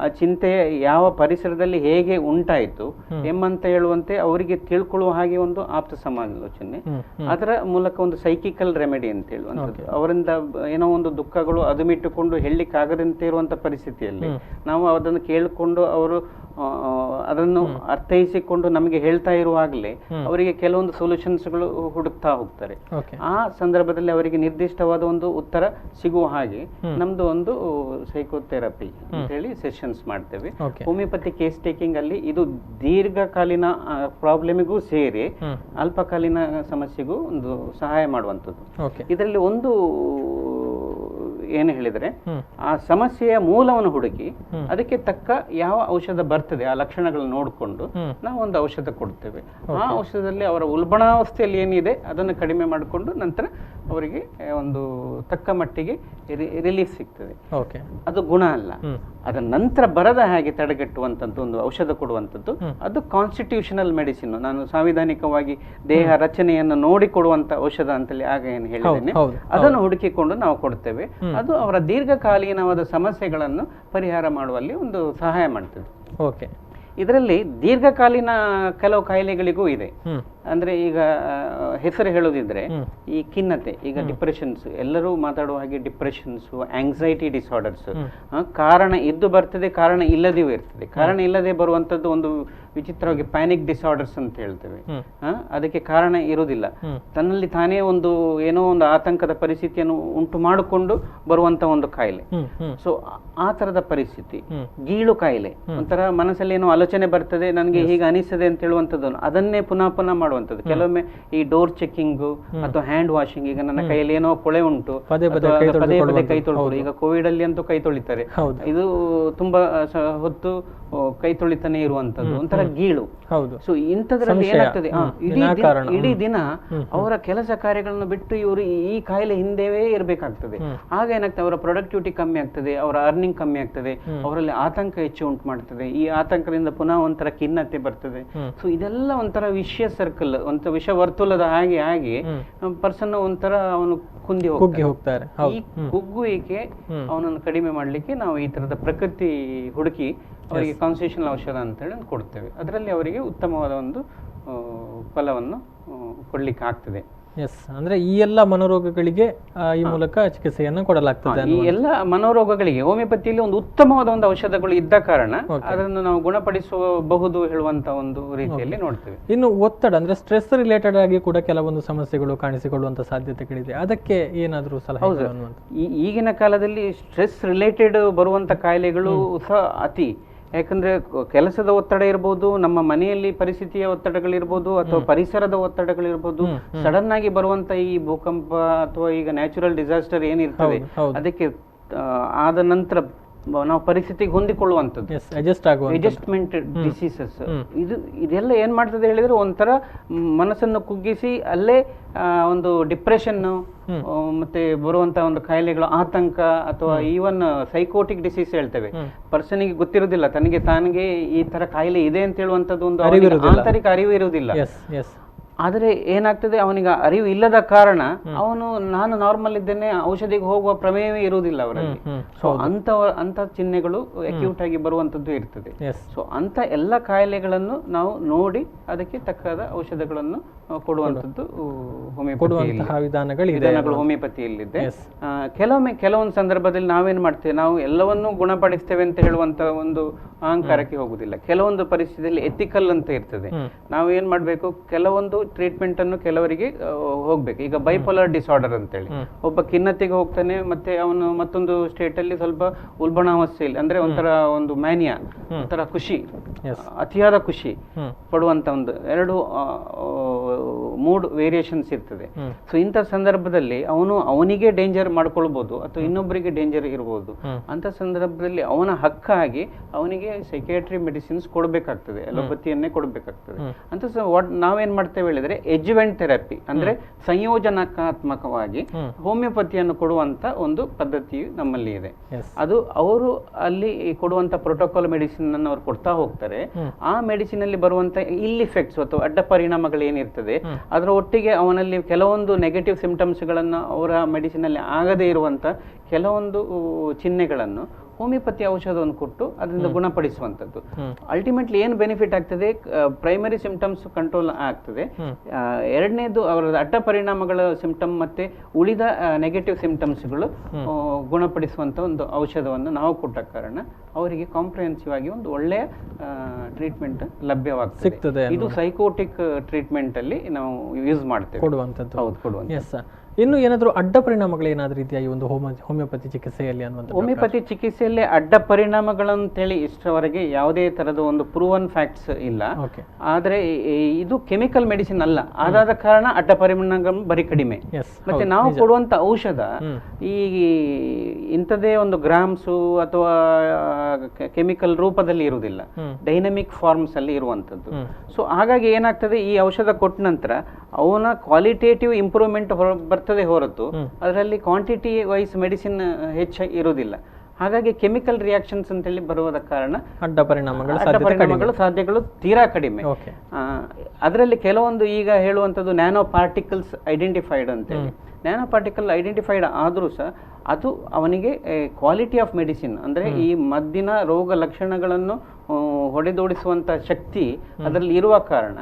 ಆ ಚಿಂತೆಯ ಯಾವ ಪರಿಸರದಲ್ಲಿ ಹೇಗೆ ಉಂಟಾಯಿತು ಎಂಬಂತ ಹೇಳುವಂತೆ ಅವರಿಗೆ ತಿಳ್ಕೊಳ್ಳುವ ಹಾಗೆ ಒಂದು ಆಪ್ತ ಸಮಾಲೋಚನೆ. ಅದರ ಮೂಲಕ ಒಂದು ಸೈಕಿಕಲ್ ರೆಮಿಡಿ ಅಂತ ಹೇಳುವಂಥದ್ದು. ಅವರಿಂದ ಏನೋ ಒಂದು ದುಃಖಗಳು ಅದುಮಿಟ್ಟುಕೊಂಡು ಹೇಳಲಿಕ್ಕಾಗದಂತೆ ಇರುವಂತ ಪರಿಸ್ಥಿತಿಯಲ್ಲಿ ನಾವು ಅದನ್ನು ಕೇಳಿಕೊಂಡು ಅವರು ಅದನ್ನು ಅರ್ಥೈಸಿಕೊಂಡು ನಮಗೆ ಹೇಳ್ತಾ ಇರುವಾಗಲೇ ಅವರಿಗೆ ಕೆಲವೊಂದು ಸೊಲ್ಯೂಷನ್ಸ್ಗಳು ಹುಡುಕ್ತಾ ಹೋಗ್ತಾರೆ. ಆ ಸಂದರ್ಭದಲ್ಲಿ ಅವರಿಗೆ ನಿರ್ದಿಷ್ಟವಾದ ಒಂದು ಉತ್ತರ ಸಿಗುವ ಹಾಗೆ ನಮ್ದು ಒಂದು ಸೈಕೋಥೆರಪಿ ಅಂತ ಹೇಳಿ ಸೆಷನ್ಸ್ ಮಾಡ್ತೇವೆ. ಹೋಮಿಯೋಪತಿ ಕೇಸ್ ಟೇಕಿಂಗ್ ಅಲ್ಲಿ ಇದು ದೀರ್ಘಕಾಲೀನ ಪ್ರಾಬ್ಲಮಿಗೂ ಸೇರಿ ಅಲ್ಪಕಾಲೀನ ಸಮಸ್ಯೆಗೂ ಒಂದು ಸಹಾಯ ಮಾಡುವಂಥದ್ದು. ಇದರಲ್ಲಿ ಒಂದು ಏನು ಹೇಳಿದ್ರೆ, ಆ ಸಮಸ್ಯೆಯ ಮೂಲವನ್ನು ಹುಡುಕಿ ಅದಕ್ಕೆ ತಕ್ಕ ಯಾವ ಔಷಧ ಬರ್ತದೆ ಆ ಲಕ್ಷಣಗಳನ್ನು ನೋಡಿಕೊಂಡು ನಾವು ಒಂದು ಔಷಧ ಕೊಡ್ತೇವೆ. ಆ ಔಷಧದಲ್ಲಿ ಅವರ ಉಲ್ಬಣಾವಸ್ಥೆಯಲ್ಲಿ ಏನಿದೆ ಅದನ್ನು ಕಡಿಮೆ ಮಾಡಿಕೊಂಡು ನಂತರ ಅವರಿಗೆ ಒಂದು ತಕ್ಕ ಮಟ್ಟಿಗೆ ರಿಲೀಫ್ ಸಿಗ್ತದೆ. ಅದು ಗುಣ ಅಲ್ಲ, ಅದರ ನಂತರ ಬರದ ಹಾಗೆ ತಡೆಗಟ್ಟುವಂಥದ್ದು ಒಂದು ಔಷಧ ಕೊಡುವಂಥದ್ದು, ಅದು ಕಾನ್ಸ್ಟಿಟ್ಯೂಷನಲ್ ಮೆಡಿಸಿನ್. ನಾನು ಸಾಂವಿಧಾನಿಕವಾಗಿ ದೇಹ ರಚನೆಯನ್ನು ನೋಡಿ ಕೊಡುವಂತ ಔಷಧ ಅಂತೇಳಿ ಆಗ ಏನು ಹೇಳಿದ್ದೇನೆ, ಅದನ್ನು ಹುಡುಕಿಕೊಂಡು ನಾವು ಕೊಡ್ತೇವೆ. ಅದು ಅವರ ದೀರ್ಘಕಾಲೀನವಾದ ಸಮಸ್ಯೆಗಳನ್ನು ಪರಿಹಾರ ಮಾಡುವಲ್ಲಿ ಒಂದು ಸಹಾಯ ಮಾಡ್ತದೆ. ಇದರಲ್ಲಿ ದೀರ್ಘಕಾಲೀನ ಕೆಲವು ಕಾಯಿಲೆಗಳಿಗೂ ಇದೆ. ಅಂದ್ರೆ ಈಗ ಹೆಸರು ಹೇಳೋದಿದ್ರೆ ಈ ಖಿನ್ನತೆ, ಈಗ ಡಿಪ್ರೆಷನ್ಸ್, ಎಲ್ಲರೂ ಮಾತಾಡುವ ಹಾಗೆ ಡಿಪ್ರೆಷನ್ಸ್, ಆಂಗ್ಸೈಟಿ ಡಿಸಾರ್ಡರ್ಸ್ ಕಾರಣ ಇದ್ದು ಬರ್ತದೆ, ಕಾರಣ ಇಲ್ಲದೆಯೂ ಇರ್ತದೆ. ಕಾರಣ ಇಲ್ಲದೆ ಬರುವಂತದ್ದು ಒಂದು ವಿಚಿತ್ರವಾಗಿ ಪ್ಯಾನಿಕ್ ಡಿಸಾರ್ಡರ್ಸ್ ಅಂತ ಹೇಳ್ತೇವೆ. ಅದಕ್ಕೆ ಕಾರಣ ಇರುವುದಿಲ್ಲ, ತನ್ನಲ್ಲಿ ತಾನೇ ಒಂದು ಏನೋ ಒಂದು ಆತಂಕದ ಪರಿಸ್ಥಿತಿಯನ್ನು ಉಂಟು ಮಾಡಿಕೊಂಡು ಬರುವಂತ ಒಂದು ಕಾಯಿಲೆ. ಸೊ ಆ ತರದ ಪರಿಸ್ಥಿತಿ ಗೀಳು ಕಾಯಿಲೆ, ಒಂಥರ ಮನಸ್ಸಲ್ಲಿ ಏನೋ ಆಲೋಚನೆ ಬರ್ತದೆ, ನನಗೆ ಹೀಗೆ ಅನಿಸ್ತದೆ ಅಂತ ಹೇಳುವಂಥದ್ದು, ಅದನ್ನೇ ಪುನಃ ಪುನಃ ಮಾಡುವಂಥದ್ದು. ಕೆಲವೊಮ್ಮೆ ಈ ಡೋರ್ ಚೆಕಿಂಗ್ ಅಥವಾ ಹ್ಯಾಂಡ್ ವಾಷಿಂಗ್, ಈಗ ನನ್ನ ಕೈಯಲ್ಲಿ ಏನೋ ಕೊಳೆ ಉಂಟು, ಪದೇ ಪದೇ ಕೈ ತೊಳ್ಕೊಳ್ಳಿ. ಈಗ ಕೋವಿಡ್ ಅಲ್ಲಿ ಅಂತೂ ಕೈ ತೊಳಿತಾರೆ, ಇದು ತುಂಬಾ ಹೊತ್ತು ಕೈ ತೊಳಿತಾನೆ ಇರುವಂತದ್ದು, ಒಂಥರ ಗೀಳು. ಸೊ ಇಂಥದ್ರಲ್ಲಿ ಏನಾಗ್ತದೆ, ಇಡೀ ದಿನ ಅವರ ಕೆಲಸ ಕಾರ್ಯಗಳನ್ನು ಬಿಟ್ಟು ಇವರು ಈ ಕಾಯಿಲೆ ಹಿಂದೆವೇ ಇರಬೇಕಾಗ್ತದೆ. ಆಗ ಏನಾಗ್ತದೆ, ಅವರ ಪ್ರೊಡಕ್ಟಿವಿಟಿ ಕಮ್ಮಿ ಆಗ್ತದೆ, ಅವರ ಅರ್ನಿಂಗ್ ಕಮ್ಮಿ ಆಗ್ತದೆ, ಅವರಲ್ಲಿ ಆತಂಕ ಹೆಚ್ಚು ಉಂಟು ಮಾಡ್ತದೆ. ಈ ಆತಂಕದಿಂದ ಪುನಃ ಒಂಥರ ಖಿನ್ನತೆ ಬರ್ತದೆ. ಸೊ ಇದೆಲ್ಲ ಒಂಥರ ವಿಷಯ ಸರ್ಕಲ್, ಒಂಥರ ವಿಷ ವರ್ತುಲದ ಹಾಗೆ ಆಗಿ ಪರ್ಸನ್ ಒಂಥರ ಅವನು ಕುಂದಿ ಹೋಗ್ತಾರೆ. ಈ ಕುಗ್ಗುವಿಕೆ ಅವನನ್ನು ಕಡಿಮೆ ಮಾಡ್ಲಿಕ್ಕೆ ನಾವು ಈ ತರದ ಪ್ರಕೃತಿ ಹುಡುಕಿ ಅವರಿಗೆ ಕಾನ್ಸ್ಟಿಟ್ಯೂಷನಲ್ ಔಷಧ ಅಂತ ಹೇಳಿ ಕೊಡ್ತೇವೆ. ಅದರಲ್ಲಿ ಅವರಿಗೆ ಉತ್ತಮವಾದ ಒಂದು ಫಲವನ್ನು ಕೊಡ್ಲಿಕ್ಕೆ ಆಗ್ತದೆ. ಎಸ್, ಅಂದ್ರೆ ಈ ಎಲ್ಲ ಮನೋರೋಗಗಳಿಗೆ ಈ ಮೂಲಕ ಚಿಕಿತ್ಸೆಯನ್ನು ಕೊಡಲಾಗ್ತದೆ. ಈ ಎಲ್ಲ ಮನೋರೋಗಗಳಿಗೆ ಹೋಮಿಯೋಪತಿಯಲ್ಲಿ ಒಂದು ಉತ್ತಮವಾದ ಒಂದು ಔಷಧಗಳು ಇದ್ದ ಕಾರಣ ಅದನ್ನು ನಾವು ಗುಣಪಡಿಸಬಹುದು ಹೇಳುವಂತ ಒಂದು ರೀತಿಯಲ್ಲಿ ನೋಡ್ತೇವೆ. ಇನ್ನು ಒತ್ತಡ ಅಂದ್ರೆ ಸ್ಟ್ರೆಸ್ ರಿಲೇಟೆಡ್ ಆಗಿ ಕೂಡ ಕೆಲವೊಂದು ಸಮಸ್ಯೆಗಳು ಕಾಣಿಸಿಕೊಳ್ಳುವಂತ ಸಾಧ್ಯತೆಗಳಿದೆ, ಅದಕ್ಕೆ ಏನಾದರೂ ಸಲಹೆ? ಈಗಿನ ಕಾಲದಲ್ಲಿ ಸ್ಟ್ರೆಸ್ ರಿಲೇಟೆಡ್ ಬರುವಂತ ಕಾಯಿಲೆಗಳು ಸಹ ಅತಿ, ಯಾಕಂದ್ರೆ ಕೆಲಸದ ಒತ್ತಡ ಇರ್ಬೋದು, ನಮ್ಮ ಮನೆಯಲ್ಲಿ ಪರಿಸ್ಥಿತಿಯ ಒತ್ತಡಗಳಿರ್ಬೋದು, ಅಥವಾ ಪರಿಸರದ ಒತ್ತಡಗಳಿರ್ಬೋದು, ಸಡನ್ ಆಗಿ ಬರುವಂತ ಈ ಭೂಕಂಪ ಅಥವಾ ಈಗ ನ್ಯಾಚುರಲ್ ಡಿಸಾಸ್ಟರ್ ಏನಿರ್ತದೆ, ಅದಕ್ಕೆ ಆದ ನಂತರ ನಾವು ಪರಿಸ್ಥಿತಿಗೆ ಹೊಂದಿಕೊಳ್ಳುವಂಥದ್ದು ಅಡ್ಜಸ್ಟ್ಮೆಂಟ್ ಡಿಸೀಸಸ್, ಇದೆಲ್ಲ ಏನ್ ಮಾಡ್ತದೆ ಹೇಳಿದ್ರೆ ಒಂಥರ ಮನಸ್ಸನ್ನು ಕುಗ್ಗಿಸಿ ಅಲ್ಲೇ ಒಂದು ಡಿಪ್ರೆಷನ್ ಮತ್ತೆ ಬರುವಂತ ಒಂದು ಕಾಯಿಲೆಗಳು, ಆತಂಕ ಅಥವಾ ಈವನ್ ಸೈಕೋಟಿಕ್ ಡಿಸೀಸ್ ಹೇಳ್ತೇವೆ. ಪರ್ಸನಿಗೆ ಗೊತ್ತಿರುವುದಿಲ್ಲ ತನಗೆ ಈ ತರ ಕಾಯಿಲೆ ಇದೆ ಅಂತ ಹೇಳುವಂತದ್ದು ಒಂದು ಆಂತರಿಕ ಅರಿವು ಇರುವುದಿಲ್ಲ. ಆದರೆ ಏನಾಗ್ತದೆ, ಅವನಿಗೆ ಅರಿವು ಇಲ್ಲದ ಕಾರಣ ಅವನು ನಾನು ನಾರ್ಮಲ್ ಇದ್ದೇನೆ, ಔಷಧಿಗೆ ಹೋಗುವ ಪ್ರಮೇಯವೇ ಇರುವುದಿಲ್ಲ ಅವರಲ್ಲಿ. ಸೊ ಅಂತ ಚಿಹ್ನೆಗಳು ಅಕ್ಯೂಟ್ ಆಗಿ ಬರುವಂತದ್ದು ಇರ್ತದೆ. ಸೊ ಅಂತ ಎಲ್ಲ ಕಾಯಿಲೆಗಳನ್ನು ನಾವು ನೋಡಿ ಅದಕ್ಕೆ ತಕ್ಕಾದ ಔಷಧಗಳನ್ನು ಕೊಡುವಂತದ್ದು ವಿಧಾನಗಳು ಹೋಮಿಯೋಪತಿಯಲ್ಲಿದೆ. ಕೆಲವೊಂದು ಸಂದರ್ಭದಲ್ಲಿ ನಾವೇನ್ ಮಾಡ್ತೇವೆ, ನಾವು ಎಲ್ಲವನ್ನೂ ಗುಣಪಡಿಸ್ತೇವೆ ಅಂತ ಹೇಳುವಂತ ಒಂದು ಅಹಂಕಾರಕ್ಕೆ ಹೋಗುದಿಲ್ಲ. ಕೆಲವೊಂದು ಪರಿಸ್ಥಿತಿಯಲ್ಲಿ ಎಥಿಕಲ್ ಅಂತ ಇರ್ತದೆ. ನಾವು ಏನ್ ಮಾಡ್ಬೇಕು, ಕೆಲವೊಂದು ಟ್ರೀಟ್ಮೆಂಟ್ ಅನ್ನು ಕೆಲವರಿಗೆ ಹೋಗ್ಬೇಕು. ಈಗ ಬೈಪೋಲರ್ ಡಿಸಾರ್ಡರ್ ಅಂತೇಳಿ, ಒಬ್ಬ ಖಿನ್ನತೆಗೆ ಹೋಗ್ತಾನೆ, ಮತ್ತೆ ಅವನು ಮತ್ತೊಂದು ಸ್ಟೇಟ್ ಅಲ್ಲಿ ಸ್ವಲ್ಪ ಉಲ್ಬಣಾವಸ್ಥೆಯಲ್ಲಿ, ಅಂದ್ರೆ ಒಂಥರ ಒಂದು ಮ್ಯಾನಿಯಾ, ಒಂಥರ ಖುಷಿ, ಅತಿಯಾದ ಖುಷಿ ಪಡುವಂತ ಒಂದು ಎರಡು ಮೂಡ್ ವೇರಿಯೇಷನ್ಸ್ ಇರ್ತದೆ. ಸೊ ಇಂಥ ಸಂದರ್ಭದಲ್ಲಿ ಅವನಿಗೆ ಡೇಂಜರ್ ಮಾಡ್ಕೊಳ್ಬಹುದು ಅಥವಾ ಇನ್ನೊಬ್ಬರಿಗೆ ಡೇಂಜರ್ ಇರಬಹುದು. ಅಂತ ಸಂದರ್ಭದಲ್ಲಿ ಅವನ ಹಕ್ಕಾಗಿ ಅವನಿಗೆ ಸೈಕ್ಯಾಟ್ರಿ ಮೆಡಿಸಿನ್ಸ್ ಕೊಡಬೇಕಾಗ್ತದೆ, ಅಲೋಪತಿಯನ್ನೇ ಕೊಡಬೇಕಾಗ್ತದೆ. ಅಂತ ನಾವೇನ್ ಮಾಡ್ತೇವೆ ಹೇಳಿದ್ರೆ ಎಡ್ಜುವೆಂಟ್ ಥೆರಪಿ, ಅಂದ್ರೆ ಸಂಯೋಜನಾತ್ಮಕವಾಗಿ ಹೋಮಿಯೋಪತಿಯನ್ನು ಕೊಡುವಂತ ಒಂದು ಪದ್ಧತಿ ನಮ್ಮಲ್ಲಿ ಇದೆ. ಅದು ಅವರು ಅಲ್ಲಿ ಕೊಡುವಂತ ಪ್ರೋಟೋಕಾಲ್ ಮೆಡಿಸಿನ್ ಅನ್ನು ಅವ್ರು ಕೊಡ್ತಾ ಹೋಗ್ತಾರೆ. ಆ ಮೆಡಿಸಿನ್ ಅಲ್ಲಿ ಬರುವಂತ ಇಲ್ ಇಫೆಕ್ಟ್ಸ್ ಅಥವಾ ಅಡ್ಡ ಪರಿಣಾಮಗಳು ಏನಿರ್ತದೆ ಅದರ ಒಟ್ಟಿಗೆ ಅವನಲ್ಲಿ ಕೆಲವೊಂದು ನೆಗೆಟಿವ್ ಸಿಂಪ್ಟಮ್ಸ್ ಗಳನ್ನ ಅವರ ಮೆಡಿಸಿನ್ ಅಲ್ಲಿ ಆಗದೇ ಇರುವಂತ ಕೆಲವೊಂದು ಚಿಹ್ನೆಗಳನ್ನು ಹೋಮಿಯೋಪತಿ ಔಷಧವನ್ನು ಕೊಟ್ಟು ಅದರಿಂದ ಗುಣಪಡಿಸುವಂಥದ್ದು. ಅಲ್ಟಿಮೇಟ್ಲಿ ಏನು ಬೆನಿಫಿಟ್ ಆಗ್ತದೆ, ಪ್ರೈಮರಿ ಸಿಂಪ್ಟಮ್ಸ್ ಕಂಟ್ರೋಲ್ ಆಗ್ತದೆ. ಎರಡನೇದು ಅವರ ಅಡ್ಡ ಪರಿಣಾಮಗಳ ಸಿಂಪ್ಟಮ್ ಮತ್ತೆ ಉಳಿದ ನೆಗೆಟಿವ್ ಸಿಂಪ್ಟಮ್ಸ್ಗಳು ಗುಣಪಡಿಸುವಂತ ಒಂದು ಔಷಧವನ್ನು ನಾವು ಕೊಟ್ಟ ಕಾರಣ ಅವರಿಗೆ ಕಾಂಪ್ರಿಹೆನ್ಸಿವ್ ಆಗಿ ಒಂದು ಒಳ್ಳೆಯ ಟ್ರೀಟ್ಮೆಂಟ್ ಲಭ್ಯವಾಗ್ತದೆ. ಇದು ಸೈಕೋಟಿಕ್ ಟ್ರೀಟ್ಮೆಂಟ್ ಅಲ್ಲಿ ನಾವು ಯೂಸ್ ಮಾಡ್ತೇವೆ, ಕೊಡುವಂಥದ್ದು. ಹೌದು, ಕೊಡುವಂಥದ್ದು. ಇನ್ನು ಏನಾದರೂ ಅಡ್ಡ ಪರಿಣಾಮಗಳು ಏನಾದರೂ ಇದೆಯಾ ಈ ಒಂದು ಹೋಮಿಯೋಪತಿ ಚಿಕಿತ್ಸೆಯಲ್ಲಿ ಅನ್ನುವಂಥ? ಹೋಮಿಯೋಪತಿ ಚಿಕಿತ್ಸೆಯಲ್ಲಿ ಅಡ್ಡ ಪರಿಣಾಮಗಳಂತೇಳಿ ಇಷ್ಟರವರೆಗೆ ಯಾವುದೇ ತರದ ಒಂದು ಪ್ರೂವನ್ ಫ್ಯಾಕ್ಟ್ಸ್ ಇಲ್ಲ. ಆದ್ರೆ ಇದು ಕೆಮಿಕಲ್ ಮೆಡಿಸಿನ್ ಅಲ್ಲ, ಆದಾದ ಕಾರಣ ಅಡ್ಡ ಪರಿಣಾಮಗಳು ಬರೀ ಕಡಿಮೆ. ಮತ್ತೆ ನಾವು ಕೊಡುವಂತ ಔಷಧ ಈ ಇಂಥದೇ ಒಂದು ಗ್ರಾಮ್ಸು ಅಥವಾ ಕೆಮಿಕಲ್ ರೂಪದಲ್ಲಿ ಇರುವುದಿಲ್ಲ, ಡೈನಮಿಕ್ ಫಾರ್ಮ್ಸ್ ಅಲ್ಲಿ ಇರುವಂತದ್ದು. ಸೊ ಹಾಗಾಗಿ ಏನಾಗ್ತದೆ, ಈ ಔಷಧ ಕೊಟ್ಟ ನಂತರ ಅವನ ಕ್ವಾಲಿಟೇಟಿವ್ ಇಂಪ್ರೂವ್ಮೆಂಟ್ ಬರ್ತದೆ ಹೊರತು ಅದರಲ್ಲಿ ಕ್ವಾಂಟಿಟಿ ವೈಸ್ ಮೆಡಿಸಿನ್ ಹೆಚ್ಚು ಇರುವುದಿಲ್ಲ. ಹಾಗಾಗಿ ಕೆಮಿಕಲ್ ರಿಯಾಕ್ಷನ್ಸ್ ಅಂತೇಳಿ ಬರುವುದ ಕಾರಣ ಅಡ್ಡ ಪರಿಣಾಮಗಳು ಸಾಧ್ಯಗಳು ತೀರಾ ಕಡಿಮೆ. ಅದರಲ್ಲಿ ಕೆಲವೊಂದು ಈಗ ಹೇಳುವಂಥದ್ದು ನ್ಯಾನೋ ಪಾರ್ಟಿಕಲ್ಸ್ ಐಡೆಂಟಿಫೈಡ್ ಅಂತೇಳಿ. ನ್ಯಾನೋ ಪಾರ್ಟಿಕಲ್ ಐಡೆಂಟಿಫೈಡ್ ಆದರೂ ಸಹ ಅದು ಅವನಿಗೆ ಕ್ವಾಲಿಟಿ ಆಫ್ ಮೆಡಿಸಿನ್, ಅಂದ್ರೆ ಈ ಮದ್ದಿನ ರೋಗ ಲಕ್ಷಣಗಳನ್ನು ಹೊಡೆದೋಡಿಸುವಂತ ಶಕ್ತಿ ಅದರಲ್ಲಿ ಇರುವ ಕಾರಣ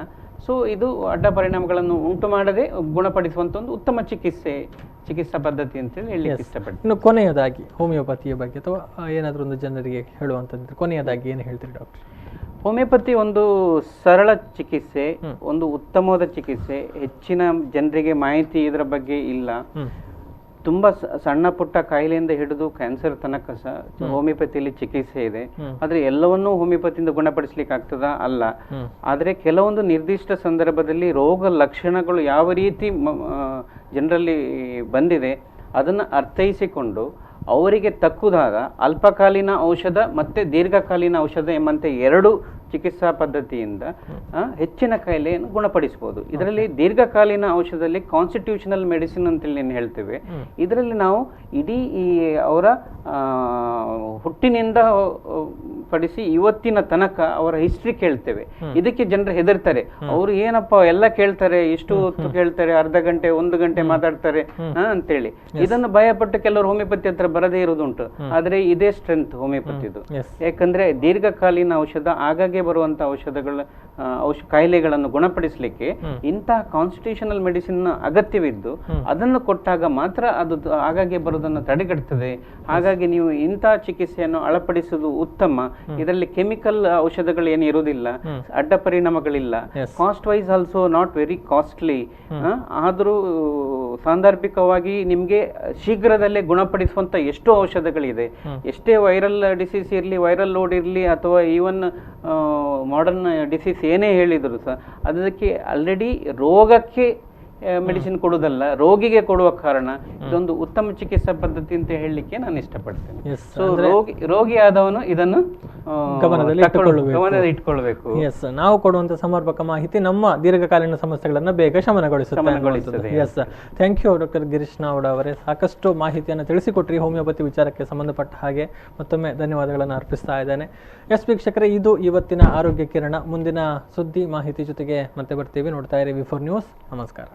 ಸೊ ಇದು ಅಡ್ಡ ಪರಿಣಾಮಗಳನ್ನು ಉಂಟು ಮಾಡದೆ ಗುಣಪಡಿಸುವಂತ ಒಂದು ಉತ್ತಮ ಚಿಕಿತ್ಸಾ ಪದ್ಧತಿ ಅಂತೇಳಿ ಹೇಳಲಿಕ್ಕೆ ಇಷ್ಟಪಡ್ತೀನಿ. ಇನ್ನು ಕೊನೆಯದಾಗಿ ಹೋಮಿಯೋಪತಿಯ ಬಗ್ಗೆ ಅಥವಾ ಏನಾದರೂ ಒಂದು ಜನರಿಗೆ ಹೇಳುವಂಥದ್ದು ಕೊನೆಯದಾಗಿ ಏನು ಹೇಳ್ತೀರಿ ಡಾಕ್ಟರ್? ಹೋಮಿಯೋಪತಿ ಒಂದು ಸರಳ ಚಿಕಿತ್ಸೆ, ಒಂದು ಉತ್ತಮವಾದ ಚಿಕಿತ್ಸೆ. ಹೆಚ್ಚಿನ ಜನರಿಗೆ ಮಾಹಿತಿ ಇದರ ಬಗ್ಗೆ ಇಲ್ಲ. ತುಂಬಾ ಸಣ್ಣ ಪುಟ್ಟ ಕಾಯಿಲೆಯಿಂದ ಹಿಡಿದು ಕ್ಯಾನ್ಸರ್ ತನಕ ಸಹ ಹೋಮಿಯೋಪತಿಯಲ್ಲಿ ಚಿಕಿತ್ಸೆ ಇದೆ. ಆದ್ರೆ ಎಲ್ಲವನ್ನೂ ಹೋಮಿಯೋಪತಿಯಿಂದ ಗುಣಪಡಿಸ್ಲಿಕ್ಕೆ ಆಗ್ತದ? ಅಲ್ಲ. ಆದ್ರೆ ಕೆಲವೊಂದು ನಿರ್ದಿಷ್ಟ ಸಂದರ್ಭದಲ್ಲಿ ರೋಗ ಲಕ್ಷಣಗಳು ಯಾವ ರೀತಿ ಜನರಲ್ಲಿ ಬಂದಿದೆ ಅದನ್ನು ಅರ್ಥೈಸಿಕೊಂಡು ಅವರಿಗೆ ತಕ್ಕುದಾದ ಅಲ್ಪಕಾಲೀನ ಔಷಧ ಮತ್ತೆ ದೀರ್ಘಕಾಲೀನ ಔಷಧ ಎಂಬಂತೆ ಎರಡು ಚಿಕಿತ್ಸಾ ಪದ್ಧತಿಯಿಂದ ಹೆಚ್ಚಿನ ಕಾಯಿಲೆಯನ್ನು ಗುಣಪಡಿಸಬಹುದು. ಇದರಲ್ಲಿ ದೀರ್ಘಕಾಲೀನ ಔಷಧದಲ್ಲಿ ಕಾನ್ಸ್ಟಿಟ್ಯೂಷನಲ್ ಮೆಡಿಸಿನ್ ಅಂತೇಳಿ ಏನು ಹೇಳ್ತೇವೆ, ಇದರಲ್ಲಿ ನಾವು ಇಡೀ ಈ ಅವರ ಹುಟ್ಟಿನಿಂದ ಪಡಿಸಿ ಇವತ್ತಿನ ತನಕ ಅವರ ಹಿಸ್ಟ್ರಿ ಕೇಳ್ತೇವೆ. ಇದಕ್ಕೆ ಜನರು ಹೆದರ್ತಾರೆ. ಅವರು ಏನಪ್ಪ ಎಲ್ಲ ಕೇಳ್ತಾರೆ, ಇಷ್ಟು ಹೊತ್ತು ಕೇಳ್ತಾರೆ, ಅರ್ಧ ಗಂಟೆ 1 ಗಂಟೆ ಮಾತಾಡ್ತಾರೆ ಅಂತೇಳಿ. ಇದನ್ನು ಭಯಪಟ್ಟು ಕೆಲವರು ಹೋಮಿಯೋಪತಿ ಹತ್ರ ಬರದೇ ಇರುವುದುಂಟು. ಆದ್ರೆ ಇದೇ ಸ್ಟ್ರೆಂತ್ ಹೋಮಿಯೋಪತಿದು. ಯಾಕಂದ್ರೆ ದೀರ್ಘಕಾಲೀನ ಔಷಧ, ಆಗಾಗ್ಗೆ ಬರುವಂತ ಔಷಧಗಳ ಕಾಯಿಲೆಗಳನ್ನು ಗುಣಪಡಿಸಲಿಕ್ಕೆ ಇಂತಹ ಕಾನ್ಸ್ಟಿಟ್ಯೂಷನಲ್ ಮೆಡಿಸಿನ್ ಅಗತ್ಯವಿದ್ದು ಅದನ್ನು ಕೊಟ್ಟಾಗ ಮಾತ್ರ ಅದು ಆಗಾಗ್ಗೆ ಬರುವುದನ್ನು ತಡೆಗಟ್ಟುತ್ತದೆ. ಹಾಗಾಗಿ ನೀವು ಇಂತಹ ಚಿಕಿತ್ಸೆಯನ್ನು ಅಳಪಡಿಸುವುದು ಉತ್ತಮ. ಇದರಲ್ಲಿ ಕೆಮಿಕಲ್ ಔಷಧಗಳು ಏನು ಇರುವುದಿಲ್ಲ, ಅಡ್ಡ ಪರಿಣಾಮಗಳಿಲ್ಲ. Cost wise also not very costly. ಆದರೂ ಸಾಂದರ್ಭಿಕವಾಗಿ ನಿಮಗೆ ಶೀಘ್ರದಲ್ಲೇ ಗುಣಪಡಿಸುವಂತ ಎಷ್ಟೋ ಔಷಧಗಳಿದೆ. ಎಷ್ಟೇ ವೈರಲ್ ಡಿಸೀಸ್ ಇರಲಿ, ವೈರಲ್ ಲೋಡ್ ಇರಲಿ, ಅಥವಾ ಈವನ್ ಮಾಡರ್ನ್ ಡಿಸೀಸ್ ಏನೇ ಹೇಳಿದ್ರು ಸಹ ಅದಕ್ಕೆ ಆಲ್ರೆಡಿ ರೋಗಕ್ಕೆ ಮೆಡಿಸಿನ್ ಕೊಡುವುದಲ್ಲ, ರೋಗಿಗೆ ಕೊಡುವ ಕಾರಣ ಇದೊಂದು ಉತ್ತಮ ಚಿಕಿತ್ಸಾ ಪದ್ಧತಿ ಅಂತ ಹೇಳಲಿಕ್ಕೆ ನಾನು ಇಷ್ಟಪಡ್ತೇನೆ. ಸೊ ರೋಗಿ ಆದವನು ಇದನ್ನು ಗಮನದಲ್ಲಿ ಇಟ್ಕೊಳ್ಬೇಕು. ನಾವು ಕೊಡುವಂತ ಸಮರ್ಪಕ ಮಾಹಿತಿ ನಮ್ಮ ದೀರ್ಘಕಾಲೀನ ಸಮಸ್ಯೆಗಳನ್ನ ಬೇಗ ಶಮನಗೊಳಿಸುತ್ತದೆ. Yes, thank you doctor Girish Navada ಅವರೇ. ಸಾಕಷ್ಟು ಮಾಹಿತಿಯನ್ನು ತಿಳಿಸಿಕೊಟ್ರಿ ಹೋಮಿಯೋಪತಿ ವಿಚಾರಕ್ಕೆ ಸಂಬಂಧಪಟ್ಟ ಹಾಗೆ. ಮತ್ತೊಮ್ಮೆ ಧನ್ಯವಾದಗಳನ್ನು ಅರ್ಪಿಸ್ತಾ ಇದ್ದೇನೆ. ಎಸ್ ವೀಕ್ಷಕರೇ, ಇದು ಇವತ್ತಿನ ಆರೋಗ್ಯ ಕಿರಣ. ಮುಂದಿನ ಸುದ್ದಿ ಮಾಹಿತಿ ಜೊತೆಗೆ ಮತ್ತೆ ಬರ್ತೀವಿ. ನೋಡ್ತಾ ಇರಿ V4 ನ್ಯೂಸ್. ನಮಸ್ಕಾರ.